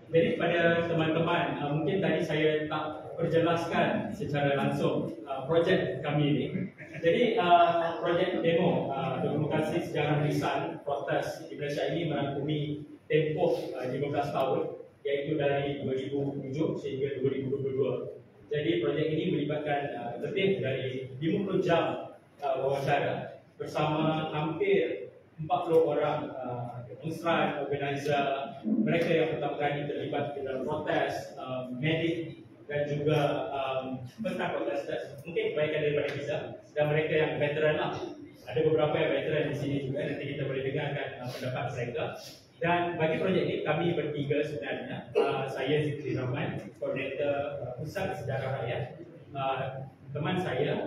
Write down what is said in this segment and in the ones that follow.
Jadi pada teman-teman, mungkin tadi saya tak perjelaskan secara langsung projek kami ini. Jadi projek demo dokumentasi sejarah lisan protes di Malaysia ini merangkumi tempoh 15 tahun, iaitu dari 2007 sehingga 2022. Jadi projek ini melibatkan lebih dari 50 jam wawancara bersama hampir 40 orang demonstran, organizer, mereka yang pertama kali terlibat dalam protes, medik dan juga first time protesters. Mungkin kebaikan daripada kita dan mereka yang veteran lah. Ada beberapa yang veteran di sini juga, nanti kita boleh dengarkan pendapat mereka. Dan bagi projek ini kami bertiga sebenarnya. Saya Zikri Rahman, koordinator Pusat Sejarah Rakyat. Teman saya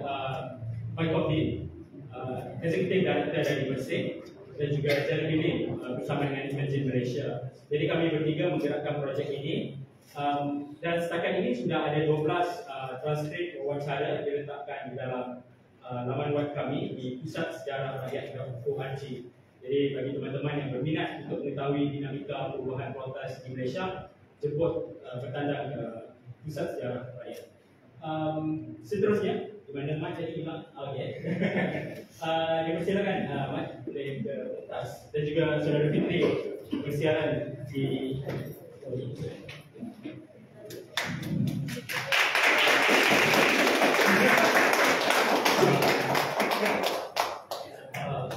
Mike Coffee, Executive Director dari Bersih, dan juga Jeremy bersama dengan Imagine Malaysia. Jadi kami bertiga menggerakkan projek ini. Dan setakat ini sudah ada 12 transkrip wawancara diletakkan di dalam laman web kami di pusatsejarahrakyat.org. Jadi bagi teman-teman yang berminat untuk mengetahui dinamika perubahan protes di Malaysia, jemput bertandang ke Pusat Sejarah Rakyat. Seterusnya, di mana Mat jadi hilang? Okey. Dipersilakan Mat boleh ke atas, dan juga Saudara Fitri bersiaran di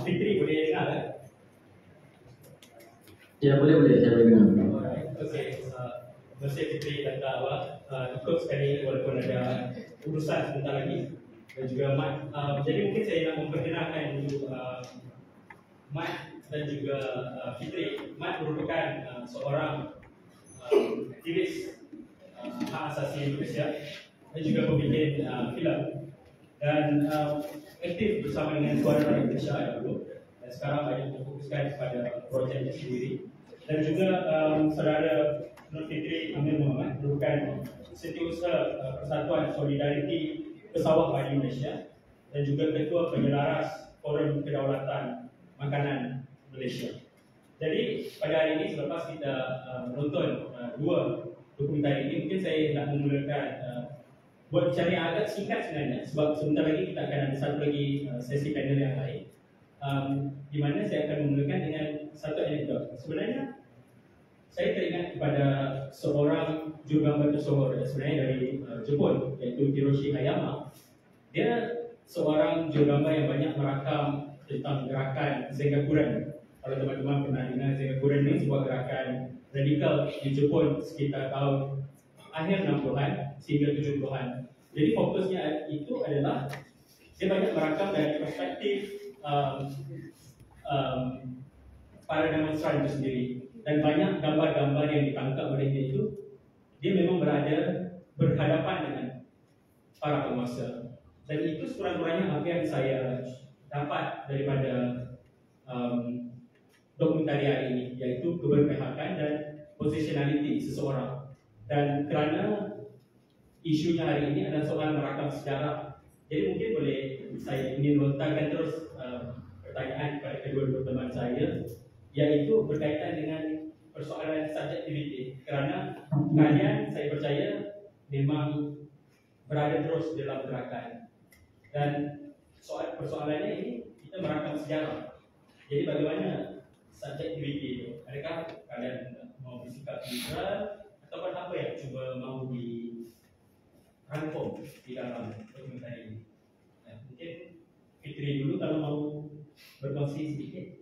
Fitri boleh dengar kan? Ya, boleh, saya boleh dengar. Okey, Masih Fitri dan Kak Awak ikut sekali walaupun ada urusan sebentar lagi, dan juga Mat. Jadi mungkin saya nak memperkenalkan dulu Mat dan juga Fitri. Mat merupakan seorang aktivis hak asasi Indonesia dan juga pembikin filem, dan aktif bersama dengan Suara Rakyat Indonesia dulu, dan sekarang banyak memfokuskan kepada projeknya sendiri. Dan juga saudara Nur Fitri Amir Muhammad merupakan setiausaha Persatuan Solidariti Pesawat Melayu Malaysia dan juga Ketua Penyelaras Forum Kedaulatan Makanan Malaysia. Jadi pada hari ini selepas kita menonton dua dokumentari ini, mungkin saya nak memulakan buat bicara yang agak singkat sebenarnya, sebab sebentar lagi kita akan ada satu lagi sesi panel yang lain, di mana saya akan memulakan dengan satu anekdot. Sebenarnya saya teringat kepada seorang jurugambar tersohor sebenarnya dari Jepun, iaitu Hiroshi Hayama. Dia seorang jurugambar yang banyak merakam tentang gerakan Zengakuren. Kalau teman-teman pernah dengar, Zengakuren ini sebuah gerakan radikal di Jepun sekitar tahun akhir 60-an sehingga 70-an. Jadi fokusnya itu adalah dia banyak merakam dari perspektif para demonstran itu sendiri, dan banyak gambar-gambar yang ditangkap oleh dia itu, dia memang berhadapan dengan para penguasa. Dan itu sekurang-kurangnya apa yang saya dapat daripada dokumentari hari ini, yaitu keberpihakan dan positionality seseorang. Dan kerana isunya hari ini adalah soal merakam sejarah, jadi mungkin boleh saya ingin lontarkan terus pertanyaan kepada kedua-dua teman saya, yaitu berkaitan dengan persoalan subjektiviti. Kerana kalian, saya percaya, memang berada terus dalam gerakan, dan persoalannya ini kita merakam sejarah. Jadi bagaimana subjektiviti itu? Adakah kalian mau bersikap neutral ataupun apa yang cuba mau dirangkum di dalam dokumentari ini? Mungkin Fitri dulu kalau mau berkongsi sedikit.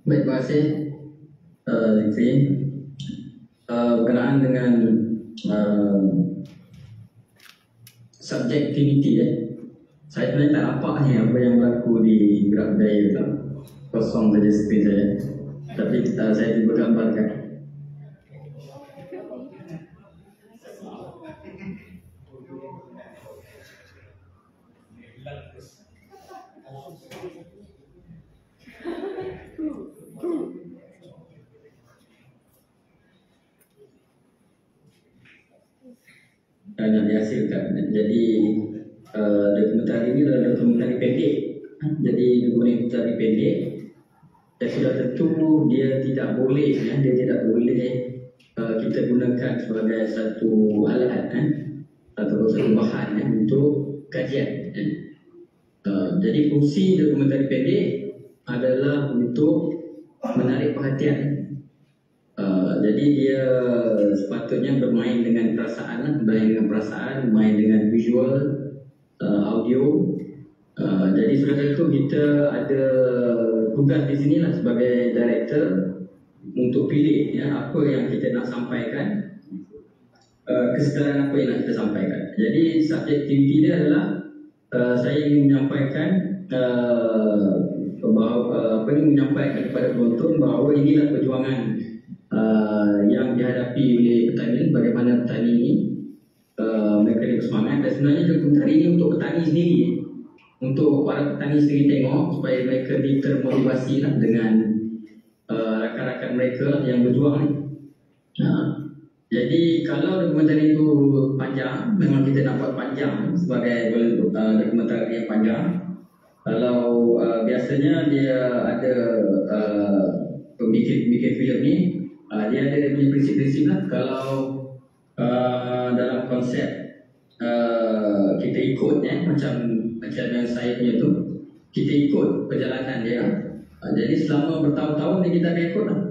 Baik, terima kasih Zikri. Berkenaan dengan subjektiviti, saya sebenarnya tak nampak ni apa yang berlaku di gerak budaya itu. Kosong saja skrin saya. Tapi saya cuba gambarkan. Yang dihasilkan. Jadi dokumentari ini adalah dokumentari pendek. Jadi dokumentari pendek sudah tentu dia tidak boleh, dia tidak boleh kita gunakan sebagai satu alat atau satu bahan untuk kajian. Jadi fungsi dokumentari pendek adalah untuk menarik perhatian. Jadi dia sepatutnya bermain dengan perasaan, bermain dengan visual, audio. Jadi sudah tentu kita ada tugas di sini lah sebagai director untuk pilih apa yang kita nak sampaikan, kesedaran apa yang nak kita sampaikan. Jadi subjektiviti dia adalah saya ingin menyampaikan menyampaikan kepada penonton bahawa inilah perjuangan yang dihadapi oleh petani, bagaimana petani ini mereka bersemangat, dan sebenarnya dokumentari ini untuk petani sendiri, untuk para petani sendiri tengok supaya mereka termotivasi dengan rakan-rakan mereka yang berjuang ni. Jadi kalau dokumentari itu panjang, memang kita nak buat panjang sebagai dokumentari yang panjang. Kalau biasanya dia ada pemikir filem ni, dia ada punya prinsip-prinsip lah. Kalau dalam konsep kita ikut macam yang saya punya tu, kita ikut perjalanan dia. Jadi selama bertahun-tahun ni kita akan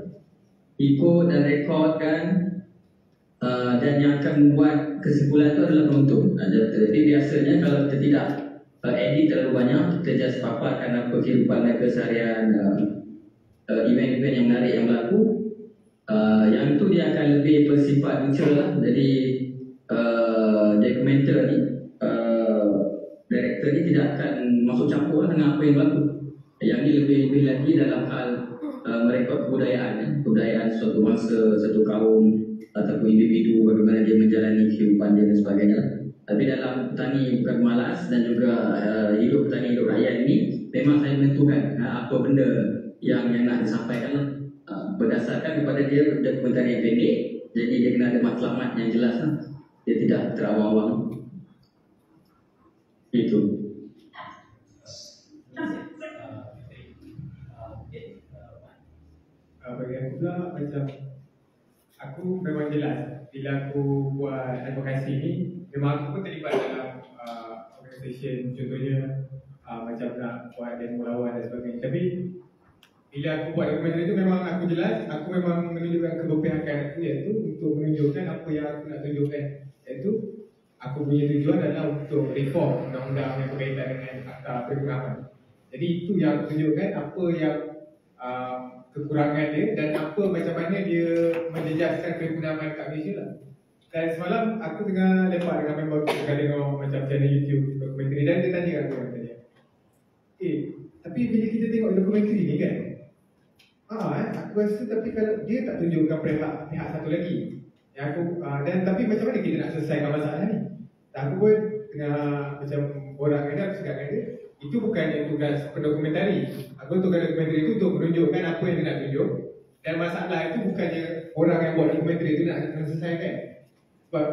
ikut dan rekodkan, dan yang akan membuat kesimpulan itu adalah penonton. Jadi biasanya kalau kita tidak edit terlalu banyak, kita just paparkan apa kehidupan mereka seharian, event-event yang menarik yang berlaku, yang itu dia akan lebih bersifat neutral lah. Jadi dokumenter ni, director ni tidak akan masuk campur lah dengan apa yang berlaku. Yang ni lebih lagi dalam hal merekod kebudayaan suatu bangsa, satu kaum ataupun individu, bagaimana dia menjalani kehidupan dia dan sebagainya. Tapi dalam petani bukan malas dan juga hidup petani, hidup rakyat ini, memang saya menentukan apa benda yang nak disampaikan berdasarkan kepada dia dokumentari yang pendek. Jadi dia kena ada matlamat yang jelas lah. Dia tidak terawang-awang. Itu. Bagi aku pula macam aku memang jelas bila aku buat advokasi ni, memang aku pun terlibat dalam organisasi, contohnya macam nak buat demo lawan dan sebagainya. Tapi bila aku buat dokumentari itu, memang aku jelas, aku memang menunjukkan keberpihakan aku, iaitu untuk menunjukkan apa yang aku nak tunjukkan, iaitu aku punya tujuan adalah untuk reform undang-undang yang berkaitan dengan akta perguruan. Jadi itu yang aku tunjukkan, apa yang kekurangan dia dan apa macam mana dia menjejaskan kegunaman kat Malaysia lah. Dan semalam aku tengah lepak dengan member aku, tengah tengok macam channel YouTube dokumentari, dan dia tanya aku katanya, tapi bila kita tengok dokumentari ni kan, aku rasa tapi kalau dia tak tunjukkan pihak satu lagi yang aku, dan tapi macam mana kita nak selesaikan masalah ni. Dan aku pun tengah macam orang ni, aku cakap dengan dia, itu bukannya tugas pendokumentari. Aku tugas dokumentari itu untuk menunjukkan apa yang dia nak tunjuk, dan masalah itu bukannya orang yang buat dokumentari itu nak selesaikan. Sebab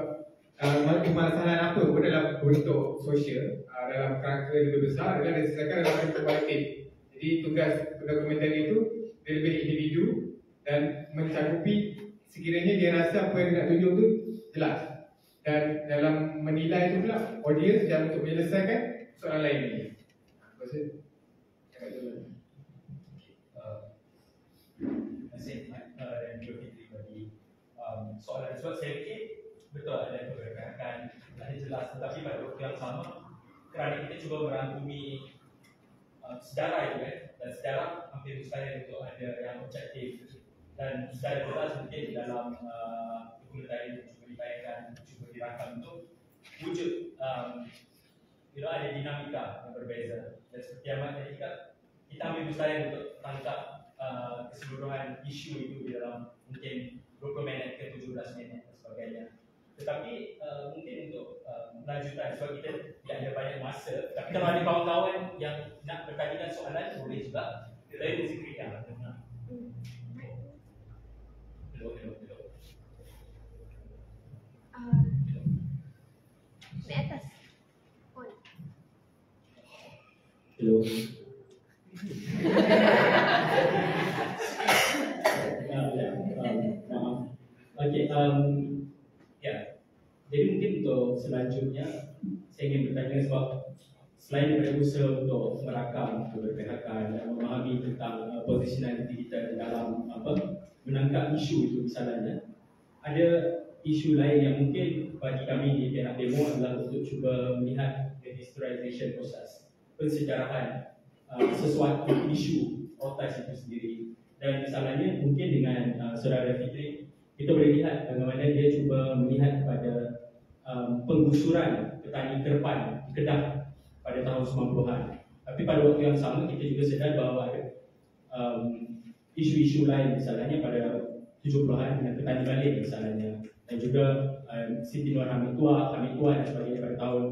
permasalahan apa pun dalam bentuk sosial, dalam kerangka lebih besar adalah diselesaikan dalam bentuk kolektif. Jadi tugas pendokumentari itu dia lebih individu dan mencakupi sekiranya dia rasa apa yang dia nak tunjuk itu jelas. Dan dalam menilai itu pula, audience dan untuk menyelesaikan soalan lain ini. Terima kasih dan juga Fitri bagi soalan. Sebab saya fikir betul ada pergerakan, ada jelas, tetapi pada waktu yang sama kerana kita cuba merangkumi sejarah itu dan sejarah hampir mustahil untuk ada yang objektif, dan secara jelas mungkin di dalam dokumentari itu cuba ditayangkan, cuba dirangkam untuk wujud ada dinamika yang berbeza. Dan seperti yang Mat tadi kata, kita ambil mustahil untuk tangkap keseluruhan isu itu di dalam mungkin 20 minit ke 17 minit dan sebagainya. Tetapi mungkin untuk melanjutkan, sebab kita tidak ada banyak masa, tapi kalau ada kawan-kawan yang nak bertanyakan soalan, boleh juga. Kita mesti kritik. Di atas. Hello. ya, jadi mungkin untuk selanjutnya saya ingin bertanya sebab selain daripada usaha untuk merakam keberpihakan dan memahami tentang positionality kita di dalam menangkap isu itu misalnya, ada isu lain yang mungkin bagi kami di pihak demo adalah untuk cuba melihat the historization process, pensejarahan sesuatu isu protes itu sendiri. Dan misalnya mungkin dengan saudara Fitri, kita boleh lihat bagaimana dia cuba melihat kepada penggusuran petani kerpan di Kedah pada tahun 90-an. Tapi pada waktu yang sama kita juga sedar bahawa ada isu-isu lain misalnya pada 70-an dengan petani balik misalnya, dan juga Siti Nur Hamid Tua dan sebagainya pada tahun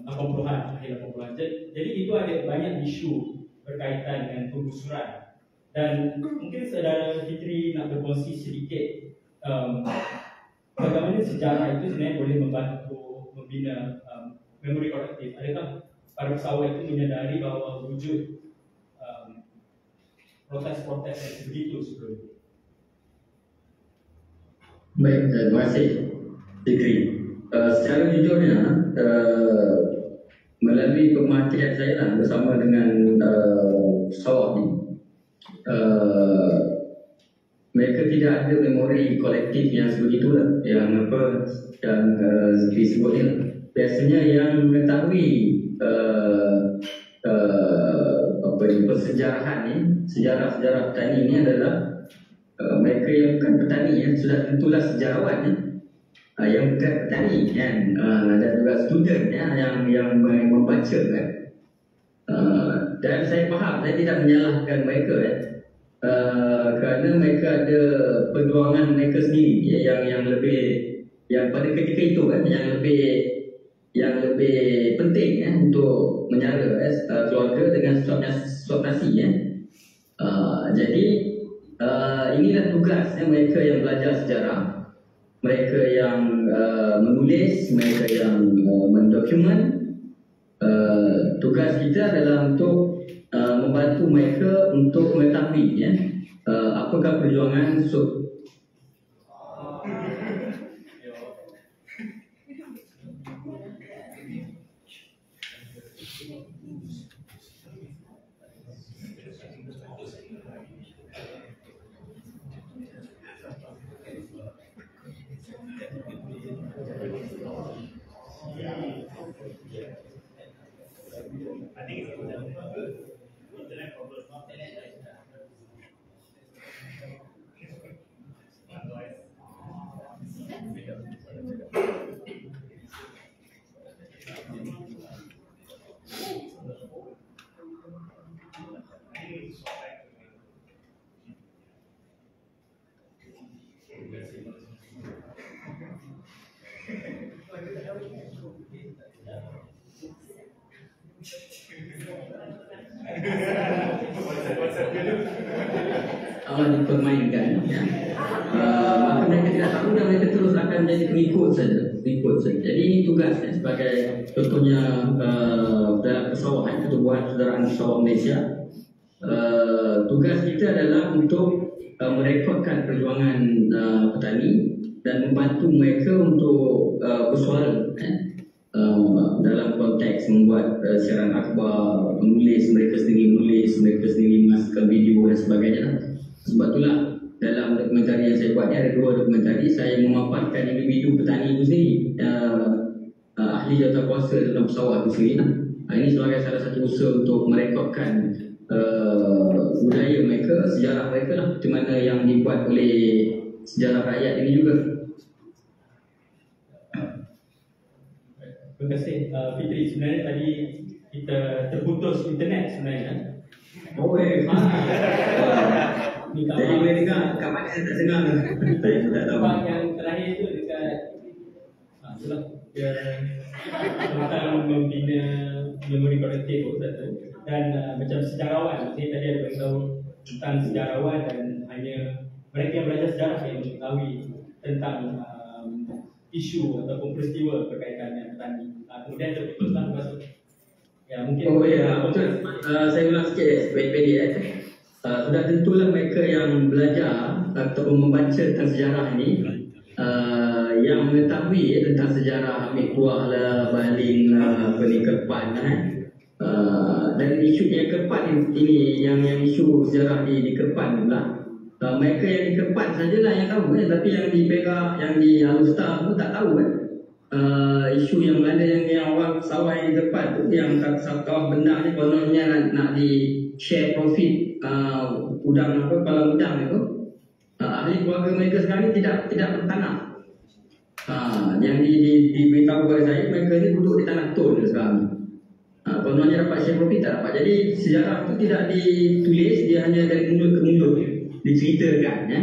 80-an, akhir 80-an. Jadi itu ada banyak isu berkaitan dengan penggusuran. Dan mungkin saudara Fitri nak berkongsi sedikit bagaimana sejarah itu sebenarnya boleh membantu membina memori kolektif. Adakah para pesawat itu menyadari bahawa wujud protes-protes yang begitu sebelum? Baik, terima kasih Fikri. Secara jujurnya, melalui pemerhatian saya lah bersama dengan pesawat ni, mereka tidak ada memori kolektif yang sebegitulah, yang disebut ni lah. Biasanya yang mengetahui persejarahan ni, sejarah-sejarah petani ni adalah mereka yang bukan petani, ya, sudah tentulah sejarawan, ya, yang bukan petani kan, dan juga student, ya, yang membaca kan. Dan saya faham, saya tidak menyalahkan mereka, ya. Kerana mereka ada perjuangan mereka sendiri, ya, yang pada ketika itu kan, yang lebih penting, ya, untuk menyara keluarga dengan suap nasi, ya. Jadi inilah tugas, ya, mereka yang belajar sejarah, mereka yang menulis, mereka yang mendokumen. Tugas kita adalah untuk membantu mereka untuk mengetahui, ya, apakah perjuangan dipermainkan, ya. Maka mereka tidak tahu dan mereka terus akan menjadi pengikut saja. Jadi ini tugas, ya, sebagai contohnya dalam persawahan, Pertubuhan Persaudaraan Pesawat Malaysia. Tugas kita adalah untuk merekodkan perjuangan petani dan membantu mereka untuk bersuara, ya. Dalam konteks membuat siaran akhbar, mereka sendiri menghasilkan video dan sebagainya. Sebab itulah dalam dokumentari yang saya buat ni, ada 2 dokumentari. Saya memaparkan individu petani itu sendiri, ahli jawatankuasa dalam pesawat itu sendiri. Ini sebagai salah satu usaha untuk merekodkan budaya mereka, sejarah mereka lah, di mana yang dibuat oleh sejarah rakyat ini juga. Terima kasih Fitri. Sebenarnya tadi kita terputus internet sebenarnya. Jadi boleh dengar, kat mana saya tak dengar. Saya tak tahu. Yang terakhir itu dekat itulah tentang membina memori kolektif dan macam sejarawan. Saya tadi ada beritahu tentang sejarawan dan hanya mereka yang belajar sejarah yang mengetahui tentang isu ataupun peristiwa berkaitan dengan petani. Kemudian terputuslah masuk. Ya mungkin. Betul. Saya ulang sikit pendek. Sudah tentulah mereka yang belajar ataupun membaca tentang sejarah ini yang mengetahui tentang sejarah ambil kuah lah baling peningkapan dan isu yang keempat ini yang isu sejarah di Kepan pula. Mereka yang di Kepan sajalah yang tahu tapi yang di Perak, yang di Alustar pun tak tahu isu yang mana yang orang sawai di Kepan tu yang kawah benda ni kononnya nak di share profit udang apa kepala udang itu. Ahli keluarga mereka sekarang ni tidak bertanam. Yang diberitahu kepada saya mereka ni duduk di tanah tun sekarang. Kononnya dapat share profit tak dapat. Jadi sejarah itu tidak ditulis, dia hanya dari mulut ke mulut diceritakan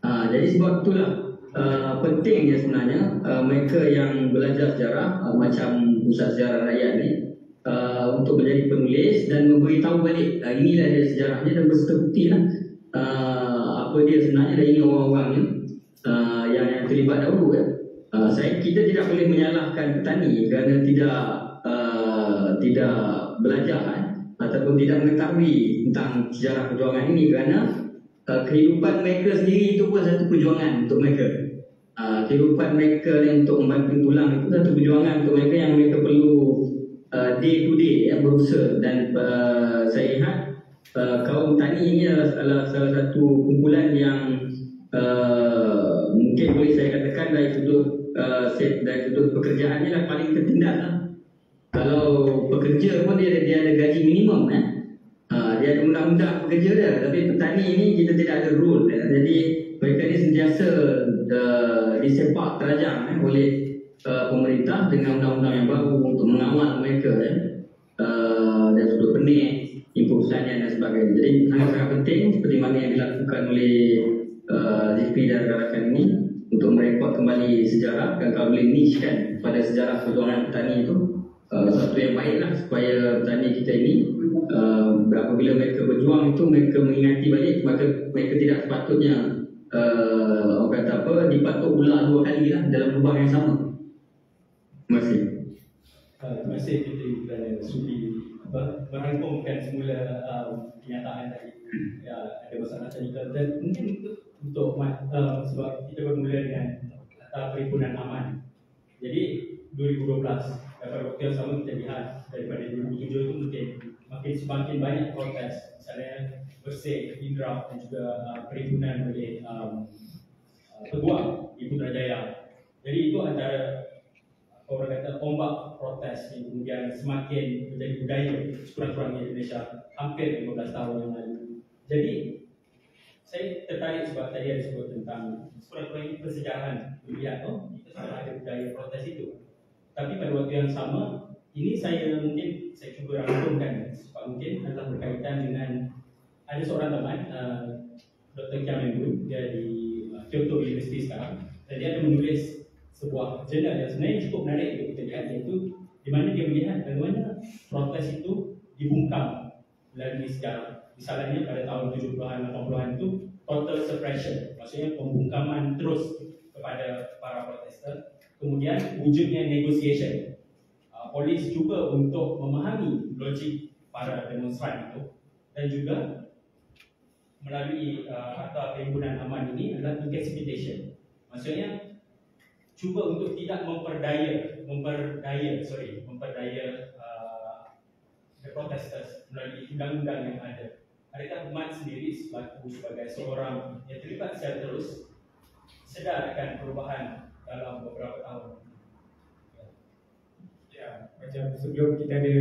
jadi sebab itulah pentingnya sebenarnya mereka yang belajar sejarah macam Pusat Sejarah Rakyat ni untuk menjadi penulis dan memberitahu balik inilah dia sejarahnya dan berserta bukti lah apa dia sebenarnya dan ini orang-orangnya yang terlibat dahulu kita tidak boleh menyalahkan petani kerana tidak belajar ataupun tidak mengetahui tentang sejarah perjuangan ini kerana kehidupan mereka sendiri itu pun satu perjuangan untuk mereka. Kehidupan mereka yang untuk membanting tulang itu satu perjuangan untuk mereka yang mereka perlu day to day berusaha dan saya lihat kaum tani ini adalah salah satu kumpulan yang mungkin boleh saya katakan dari sudut pekerjaannya lah paling tertindas lah. Kalau pekerja pun dia ada gaji minimum dia ada undang-undang pekerja dia, tapi petani ini kita tidak ada rule jadi mereka ni sentiasa disepak terajang oleh pemerintah dengan undang-undang yang baru untuk mengawal mereka dan sudut pening perusahaan dan sebagainya. Jadi sangat-sangat penting seperti mana yang dilakukan oleh Zikri dan rakan ini untuk merekod kembali sejarah dan kalau boleh niche kan pada sejarah perjuangan petani itu satu yang baiklah supaya petani kita ini apabila mereka berjuang itu mereka mengingati balik maka mereka tidak sepatutnya orang kata apa dipatuk ular dua kali lah dalam lubang yang sama. Terima kasih. Terima kasih kita kerana sudi merangkumkan semula kenyataan tadi ada masalah teknikal dan mungkin untuk sebab kita bermula dengan perhimpunan aman. Jadi 2012 pada waktu yang sama kita lihat daripada 2007 itu mungkin semakin banyak protes misalnya Bersih, Indra dan juga perhimpunan oleh peguam di Putrajaya. Jadi itu antara orang kata ombak protes yang kemudian semakin menjadi budaya sekurang-kurangnya di Indonesia hampir 15 tahun yang lalu. Jadi saya tertarik sebab tadi ada sebut tentang sekurang-kurangnya persejarahan melihat kita sudah ada budaya protes itu. Tapi pada waktu yang sama ini saya cuba rangkumkan sebab mungkin adalah berkaitan dengan ada seorang teman Dr. Kiam Embun, dia di Kyoto University sekarang dan dia ada menulis sebuah jurnal yang sebenarnya cukup menarik untuk kita lihat iaitu di mana dia melihat bagaimana protes itu dibungkam melalui sejarah. Misalnya pada tahun 70-an 80-an itu total suppression, maksudnya pembungkaman terus kepada para protester. Kemudian wujudnya negotiation. Polis cuba untuk memahami logik para demonstran itu dan juga melalui akta perhimpunan aman ini adalah incapacitation. Maksudnya cuba untuk tidak memperdaya the protesters melalui undang-undang yang ada. Adakah Mat sendiri sebagai seorang yang terlibat secara terus sedar akan perubahan dalam beberapa tahun? Ya, macam sebelum kita ada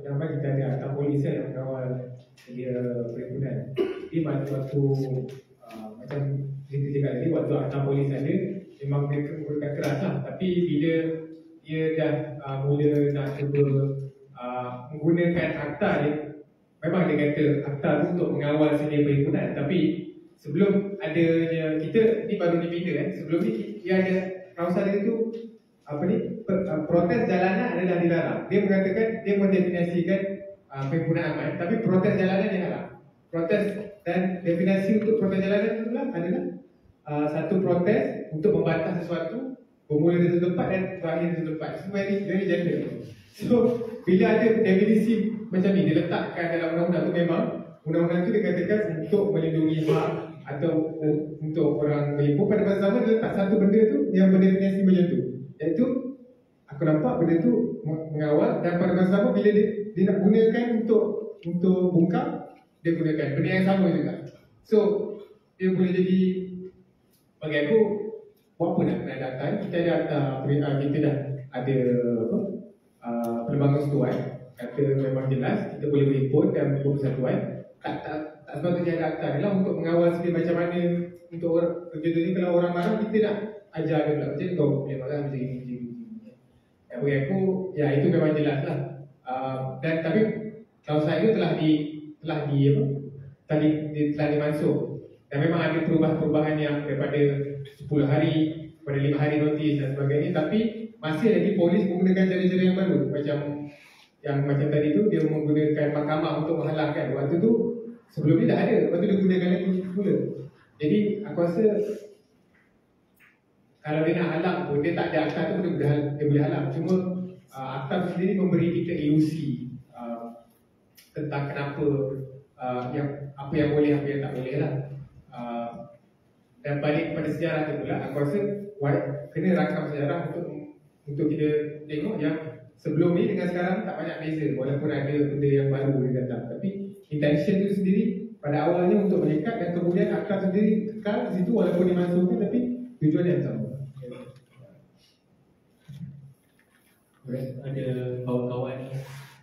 kita ada akta polis yang mengawal dia perhimpunan. Jadi waktu macam kita cakap tadi waktu akta polis ada memang mereka berkata keras lah. Tapi bila dia dah mula nak cuba menggunakan akta ni, memang dia kata akta tu untuk mengawal sedia perhimpunan. Tapi sebelum adanya kita ni baru dibina sebelum ni dia ada kawasan dia tu protes jalanan adalah dilarang. Dia mengatakan dia mendefinisikan perhimpunan aman, tapi protes jalanan dilarang. Protes dan definisi untuk protes jalanan adalah satu protes untuk membantah sesuatu bermula di satu tempat dan berakhir di satu tempat. So very general. So bila ada definisi macam ni diletakkan dalam undang-undang tu, memang undang-undang tu dikatakan untuk melindungi hak atau untuk orang Ipoh pada masa zaman dia letak satu benda tu yang berdefiniasi macam tu, iaitu aku nampak benda tu mengawal, dan pada masa zaman bila dia nak gunakan untuk bungkam, dia gunakan benda yang sama juga. So dia boleh jadi, bagi aku buat apa nak daftar. Kita ada kita dah ada apa, perlembagaan setuai kata memang jelas kita boleh berhimpun dan berpersatuan. Tak sepatutnya ada akta adalah untuk mengawal sekali macam mana untuk orang kerja ni. Kalau orang marah kita nak ajar dia pula, macam kau boleh marah macam ni. Bagi aku ya itu memang jelas lah. Dan tapi kawasan itu telah dimasuk, dan memang ada perubahan-perubahan yang daripada 10 hari pada 5 hari notis dan sebagainya. Tapi masih lagi polis menggunakan cara-cara yang baru, macam tadi tu dia menggunakan mahkamah untuk menghalangkan. Waktu tu sebelum ni dah ada, waktu dia gunakan lagi pula. Jadi aku rasa kalau dia nak halang pun dia tak ada akta tu, dia boleh halang. Cuma akta tu sendiri memberi kita ilusi tentang kenapa apa yang boleh, apa yang tak boleh lah. Dan balik kepada sejarah tu pula, aku rasa kena rakam sejarah untuk kita tengok yang sebelum ni dengan sekarang tak banyak beza, walaupun ada benda yang baru dia datang. Tapi intention tu sendiri pada awalnya untuk menyekat, dan kemudian akal sendiri kekal di situ walaupun dimasukkan, tapi tujuan yang sama. Ada kawan-kawan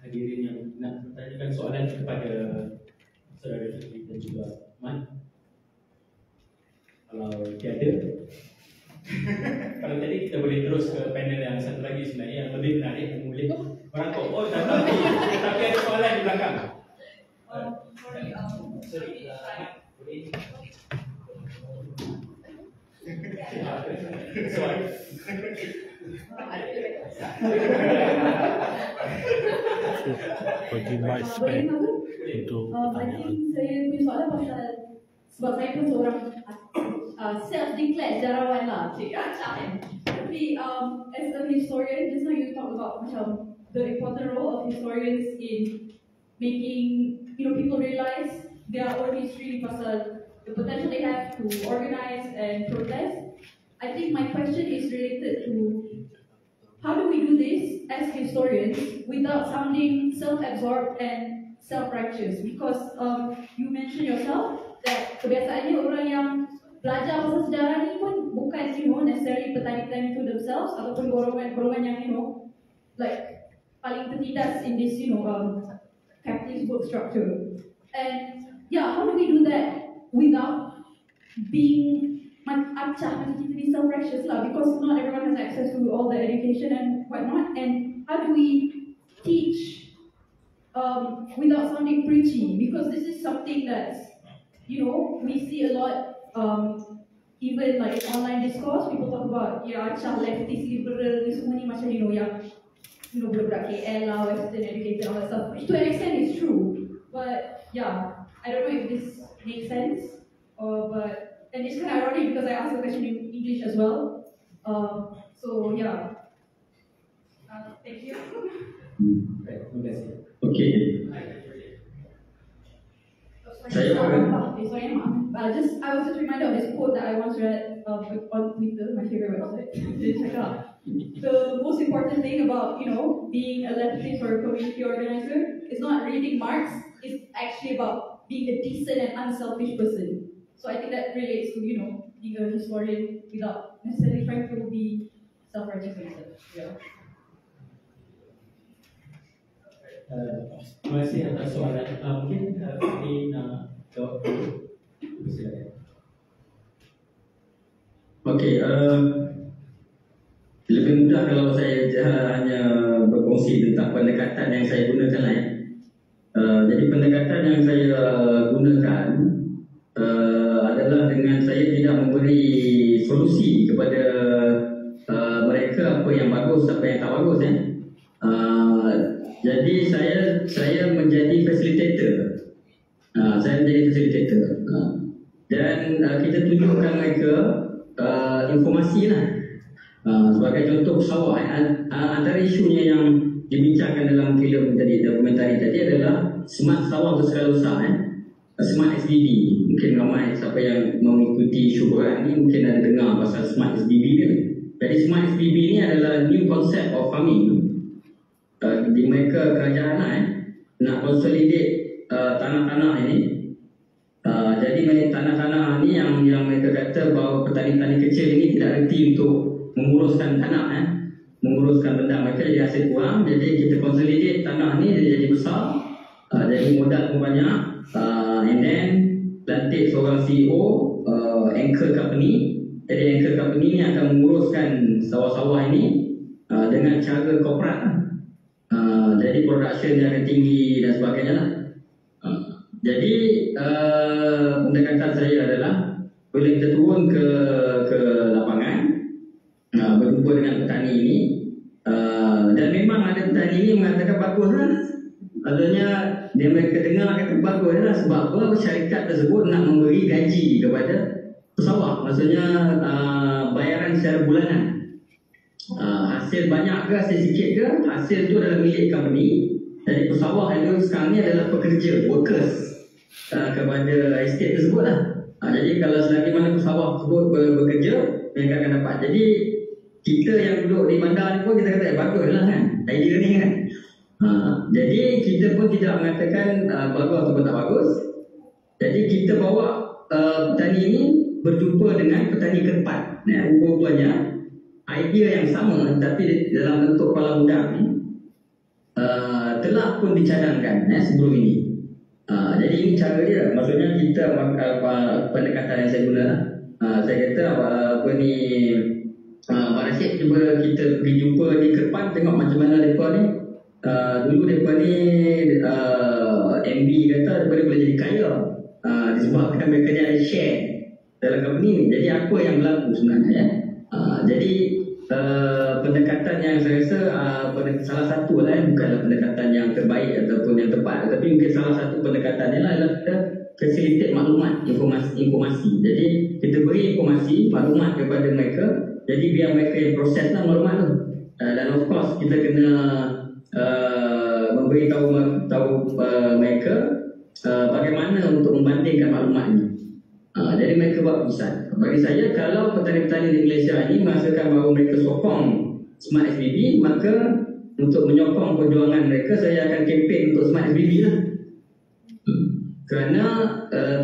hadirin yang nak bertanyakan soalan kepada saudara Fikri dan juga Mat? Kalau tiada, kalau tadi kita boleh terus ke panel yang satu lagi sebenarnya yang lebih menarik, yang boleh merangkul. Oh, tapi ada soalan di belakang. Sorry, boleh. Soalan. Bagi mic spek untuk pertanyaan. Saya punya soalan pasal, sebab saya pun seorang self-declared sejarawan lah, cik kan. Tapi as a historian, just now you talk about macam the important role of historians in making people realize their own history pasal the potential they have to organize and protest. I think my question is related to how do we do this as historians without sounding self-absorbed and self-righteous? Because you mentioned yourself that kebiasaannya orang yang belajar pasal sejarah ni pun bukan necessarily petani-petani to themselves ataupun golongan yang like paling tertindas in this capitalist work structure. And yeah, how do we do that without being acah macam kita be self-righteous lah, because not everyone has access to all the education and whatnot. And how do we teach without sounding preachy? Because this is something that's we see a lot. Even like online discourse, people talk about acah, leftist, liberal, ni semua ni macam yang budak-budak KL lah, Western educated, all that stuff, which to an extent is true. But yeah, I don't know if this makes sense, and it's kind of ironic because I asked the question in English as well. So yeah, thank you. Okay. Saya I was just reminded of this quote that I once read on Twitter, my favorite website. Check it out. The most important thing about being a leftist or a community organizer is not reading Marx. It's actually about being a decent and unselfish person. So I think that relates to being a historian without necessarily trying to be self-righteous and stuff. Yeah. Terima kasih atas soalan. Mungkin ini nak jawab dulu. Silakan. Okey, lebih mudah kalau saya hanya berkongsi tentang pendekatan yang saya gunakan lah ya. Jadi pendekatan yang saya gunakan adalah dengan saya tidak memberi solusi kepada mereka apa yang bagus, apa yang tak bagus ya. Jadi saya menjadi facilitator. Saya menjadi facilitator. Dan kita tunjukkan mereka informasi lah. Sebagai contoh sawah, antara isunya yang dibincangkan dalam filem tadi, dokumentari tadi adalah smart sawah berskala besar. Smart SBB. Mungkin ramai siapa yang mengikuti syukuran ni mungkin ada dengar pasal Smart SBB kan. Jadi Smart SBB ni adalah new concept of farming. Di mereka kerajaan nak consolidate tanah-tanah ini. Jadi tanah-tanah ni yang mereka kata bahawa petani-petani kecil ini tidak reti untuk menguruskan tanah, menguruskan benda mereka jadi hasil kurang. Jadi kita consolidate tanah ni jadi besar, jadi modal pun banyak, and then lantik seorang CEO, anchor company. Jadi anchor company ni akan menguruskan sawah-sawah ini dengan cara korporat. Jadi production yang tinggi dan sebagainya lah. Jadi pendekatan saya adalah bila kita turun ke lapangan, berjumpa dengan petani ini, dan memang ada petani ini mengatakan bagus lah. Maksudnya dia mereka dengar kata bagus lah. Sebab apa? Syarikat tersebut nak memberi gaji kepada pesawah. Maksudnya bayaran secara bulanan. Hasil banyak ke hasil sikit ke, hasil tu adalah milik company. Jadi pesawah itu sekarang ni adalah pekerja, workers kepada estate tersebut lah. Jadi kalau selagi mana pesawah tersebut bekerja, mereka akan dapat. Jadi kita yang duduk di bandar ni pun kita kata bagus lah kan, idea ni kan. Jadi kita pun tidak mengatakan bagus atau tak bagus. Jadi kita bawa petani ini berjumpa dengan petani keempat. Rupanya idea yang sama tapi dalam bentuk kolam udang ni telah pun dicadangkan sebelum ini. Jadi ini cara dia. Maksudnya kita pendekatan yang saya guna. Saya kata apa ni, Pak Rashid cuba kita pergi jumpa di Kerpan, tengok macam mana mereka ni. Dulu mereka ni MB kata mereka boleh jadi kaya disebabkan mereka ni ada share dalam company ni. Jadi apa yang berlaku sebenarnya jadi pendekatan yang saya rasa salah satu lah, bukanlah pendekatan yang terbaik ataupun yang tepat, tapi mungkin salah satu pendekatannya lah adalah kita facilitate maklumat, informasi. Jadi kita beri informasi, maklumat kepada mereka. Jadi biar mereka yang proses lah maklumat tu. Dan of course kita kena memberitahu mereka bagaimana untuk membandingkan maklumat ini. Jadi mereka buat keputusan. Bagi saya, kalau petani-petani di Malaysia ini merasakan bahawa mereka sokong Smart SBB, maka untuk menyokong perjuangan mereka, saya akan kempen untuk Smart SBB lah. Kerana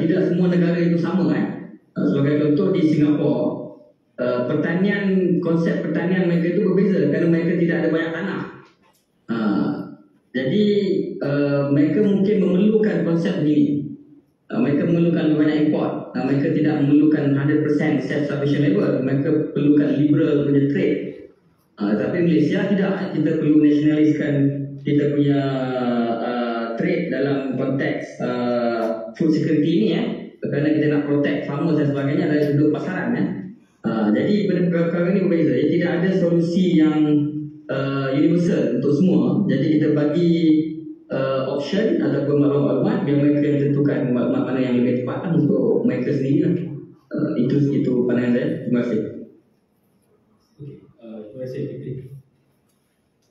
tidak semua negara itu sama Sebagai contoh di Singapura, konsep pertanian mereka itu berbeza kerana mereka tidak ada banyak tanah. Jadi mereka mungkin memerlukan konsep ini. Mereka memerlukan banyak import. Mereka tidak memerlukan 100% self-sufficient level. Mereka perlukan liberal punya trade. Tapi Malaysia tidak. Kita perlu nationaliskan kita punya trade dalam konteks food security ni kerana kita nak protect farmers dan sebagainya dari sudut pasaran Jadi perkara ini berbeza. Jadi tidak ada solusi yang universal untuk semua. Jadi kita bagi option ataupun maklumat biar mereka yang tentukan maklumat mana yang lebih tepat untuk mereka sendiri lah. Itu pandangan saya. Terima kasih. Terima kasih Fikri.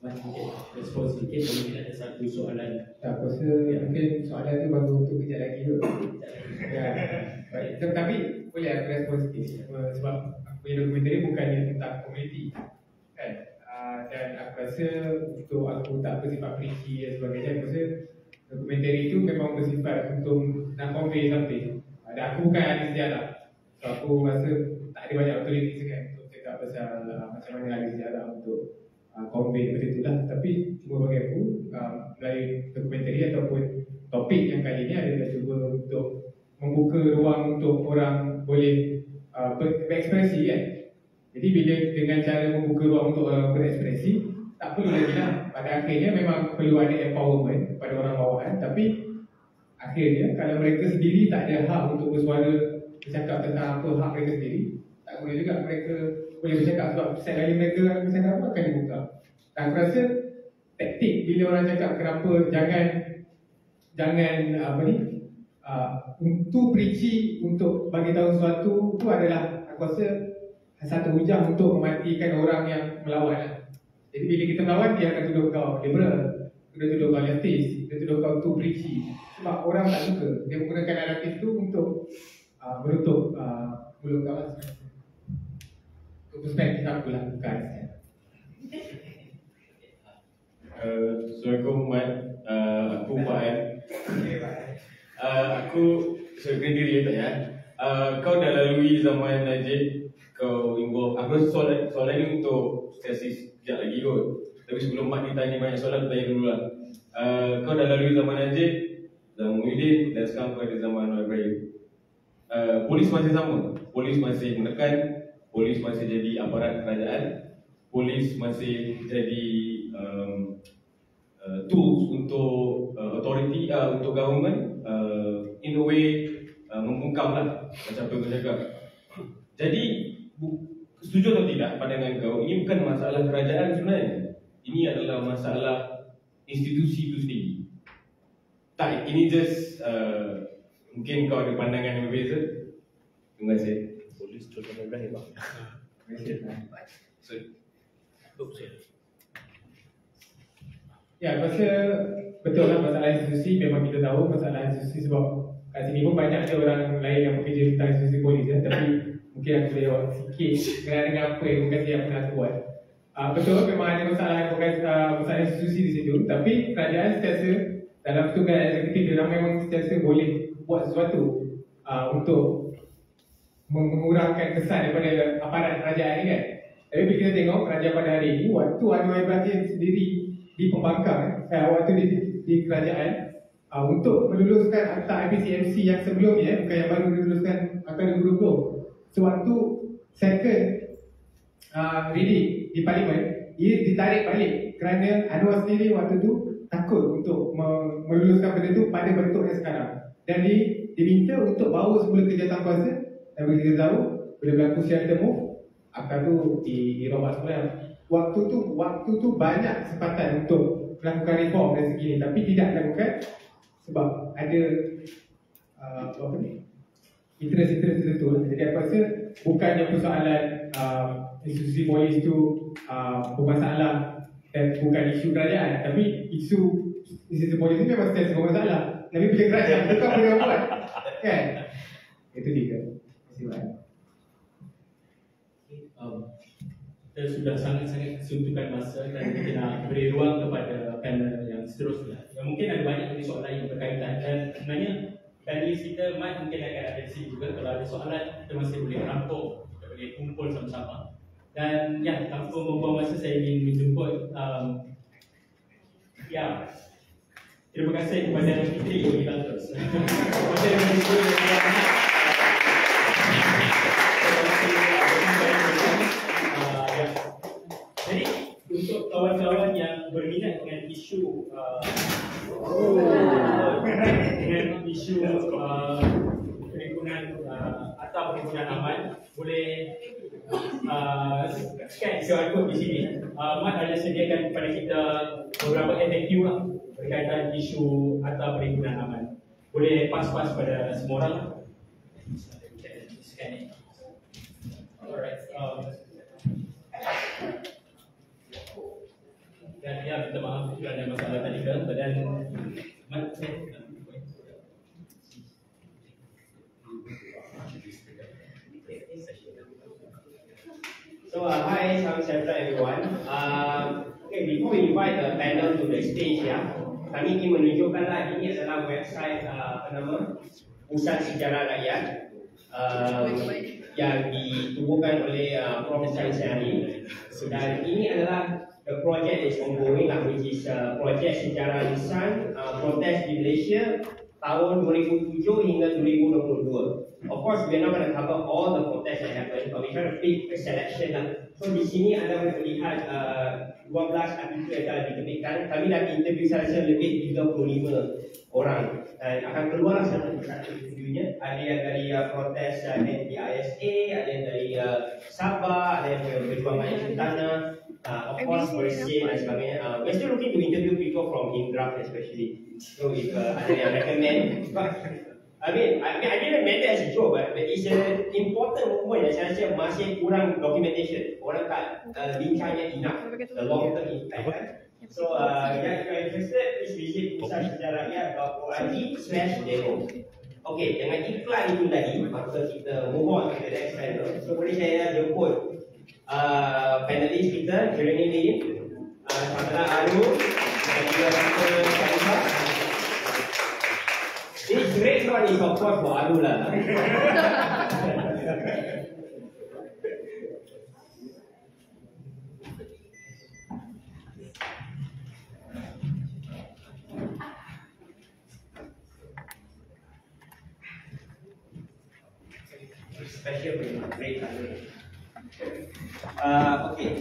Mungkin respon sedikit, mungkin ada satu soalan. Aku rasa mungkin soalan tu baru untuk kejap lagi tu. Baik. Tapi boleh aku respon sikit. Sebab aku punya dokumentari bukannya tentang komuniti kan. Dan aku rasa untuk aku tak bersifat preachy dan sebagainya, aku rasa dokumentari itu memang bersifat untuk nak convey something. Dan aku bukan ahli sejarah, so aku rasa tak ada banyak authority kan untuk cakap pasal macam mana ahli sejarah untuk convey benda tu lah. Tapi cuma bagi aku melalui dokumentari ataupun topik yang kali ini adalah cuba untuk membuka ruang untuk orang boleh berekspresi kan. Jadi bila dengan cara membuka ruang untuk orang berekspresi, tak perlu lagi lah. Pada akhirnya memang perlu ada empowerment kepada orang bawahan. Tapi akhirnya kalau mereka sendiri tak ada hak untuk bersuara, bercakap tentang apa hak mereka sendiri, tak boleh juga mereka boleh bercakap. Sebab set lagi mereka bercakap apa akan dibuka. Dan aku rasa taktik bila orang cakap kenapa jangan untuk preachy untuk bagi tahu sesuatu, itu adalah aku rasa satu hujah untuk mematikan orang yang melawan. Jadi bila kita melawan, dia akan tuduh kau liberal, dia tuduh kau leftist, dia tuduh kau too preachy. Sebab orang tak suka. Dia menggunakan naratif tu untuk menutup mulut kau lah. Itu perspektif aku lah, bukan saya. Assalamualaikum Mat. Aku Mat. Aku sebagai diri tak ya. Kau dah lalui zaman Najib. Kau involve. Aku soalan ni untuk tesis sekejap lagi kot. Tapi sebelum Mat ditanya banyak soalan, aku tanya dulu lah. Kau dah lalui zaman Najib, zaman Muhyiddin, dan sekarang kau ada zaman Anwar Ibrahim. Polis masih sama. Polis masih menekan. Polis masih jadi aparat kerajaan. Polis masih jadi tools untuk authority, untuk government, in a way membungkam lah, macam tu kau cakap. Jadi setuju atau tidak pandangan kau, ini bukan masalah kerajaan sebenarnya. Ini adalah masalah institusi itu sendiri. Tak, ini just mungkin kau ada pandangan yang berbeza. Terima kasih. Polis tu Anwar Ibrahim. Ya, aku rasa betul lah masalah institusi. Memang kita tahu masalah institusi sebab kat sini pun banyak ada orang lain yang bekerja tentang institusi polis ya. Tapi mungkin aku boleh jawab sikit dengan apa yang advokasi yang pernah aku buat. Betul, memang ada masalah institusi di situ. Tapi kerajaan sentiasa dalam tugas eksekutif dia memang sentiasa boleh buat sesuatu untuk mengurangkan kesan daripada aparat kerajaan ni kan. Tapi bila kita tengok kerajaan pada hari ini, waktu Anwar Ibrahim sendiri di pembangkang, waktu di kerajaan untuk meluluskan akta IPCMC yang sebelumnya, bukan yang baru diluluskan akta 2020. Sewaktu second reading di parlimen, ia ditarik balik kerana Anwar sendiri waktu tu takut untuk meluluskan benda tu pada bentuk yang sekarang. Dan diminta untuk bawa semula ke jawatankuasa. Dan kita tahu bila berlaku shelter move, akta tu dirobak semula. Waktu tu banyak kesempatan untuk melakukan reform dari segi ini, tapi tidak dilakukan sebab ada interest-interest tertentu. Jadi aku rasa bukannya persoalan institusi polis tu bermasalah dan bukan isu kerajaan, tapi isu institusi polis ni memang sentiasa bermasalah. Tapi bila kerajaan tu kau boleh buat kan? Itu dia. Terima kasih. Kita sudah sangat-sangat kesuntukan masa dan kita nak beri ruang kepada panel yang seterusnya. Yang mungkin ada banyak lagi soalan yang berkaitan dan sebenarnya panelis kita Mat mungkin akan ada di sini juga. Kalau ada soalan kita masih boleh rampung, kita boleh kumpul sama-sama. Dan ya, tanpa membuang masa saya ingin menjemput terima kasih kepada Fitri Unibantus. Terima kasih. Jadi untuk kawan-kawan yang berminat dengan isu perhimpunan atau perhimpunan aman, boleh scan QR code di sini. Mat ada sediakan kepada kita beberapa FAQ lah berkaitan isu atau perhimpunan aman. Boleh pas-pas pada semua orang. Scan ni. Alright. Dan ya, minta maaf kerana masalah tadi kan. Dan So hi, salam sejahtera everyone. Okay, before we invite the panel to the stage kami ingin menunjukkanlah ini adalah website Pusat Sejarah Rakyat yang ditubuhkan oleh Prof. Syahri. Dan ini adalah the project is ongoing which is project sejarah lisan protes di Malaysia tahun 2007 hingga 2022. Of course, we are not going to cover all the protests that happened, but we try to pick a selection lah. So di sini anda boleh melihat 12 artikel yang telah diterbitkan. Kami dah interview saja lebih 35 orang dan akan keluar satu interviewnya. Ada yang dari protes anti-ISA, ada yang dari Sabah, ada yang dari berjuang rakyat tanah. Of course, Bersih dan sebagainya. We're still looking to interview people from Hindrap especially. So if ada yang recommend, I didn't mean that as a joke, but it's an important movement yang saya rasa masih kurang documentation. Orang tak bincangnya enough the long term impact. So, yang interested, please visit pusatsejarahrakyat.org/demo. Okay, dengan iklan itu tadi, maka kita move on to the next panel. So, boleh saya jemput panelis kita, Jeremy Lim, Sandra Aru, dan juga Dr. Sharifah. This great one is of course for Aru lah. Special great okay,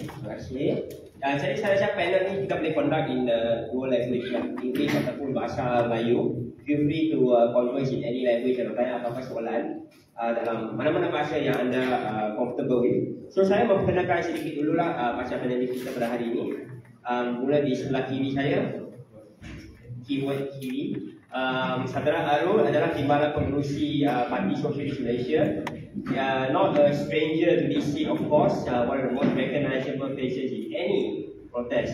terima kasih. Jadi saya rasa panel ni kita boleh conduct in dua language lah, English ataupun bahasa Melayu. Feel free to converse in any language atau tanya apa-apa soalan dalam mana-mana bahasa yang anda comfortable with. So saya memperkenalkan sedikit dululah pasal panelis kita pada hari ini. Mula di sebelah kiri saya, keyword kiri. Sandra Arul adalah Timbalan Pengerusi Parti Sosialis Malaysia. Not a stranger to this seat, of course. One of the most recognizable faces in any protest.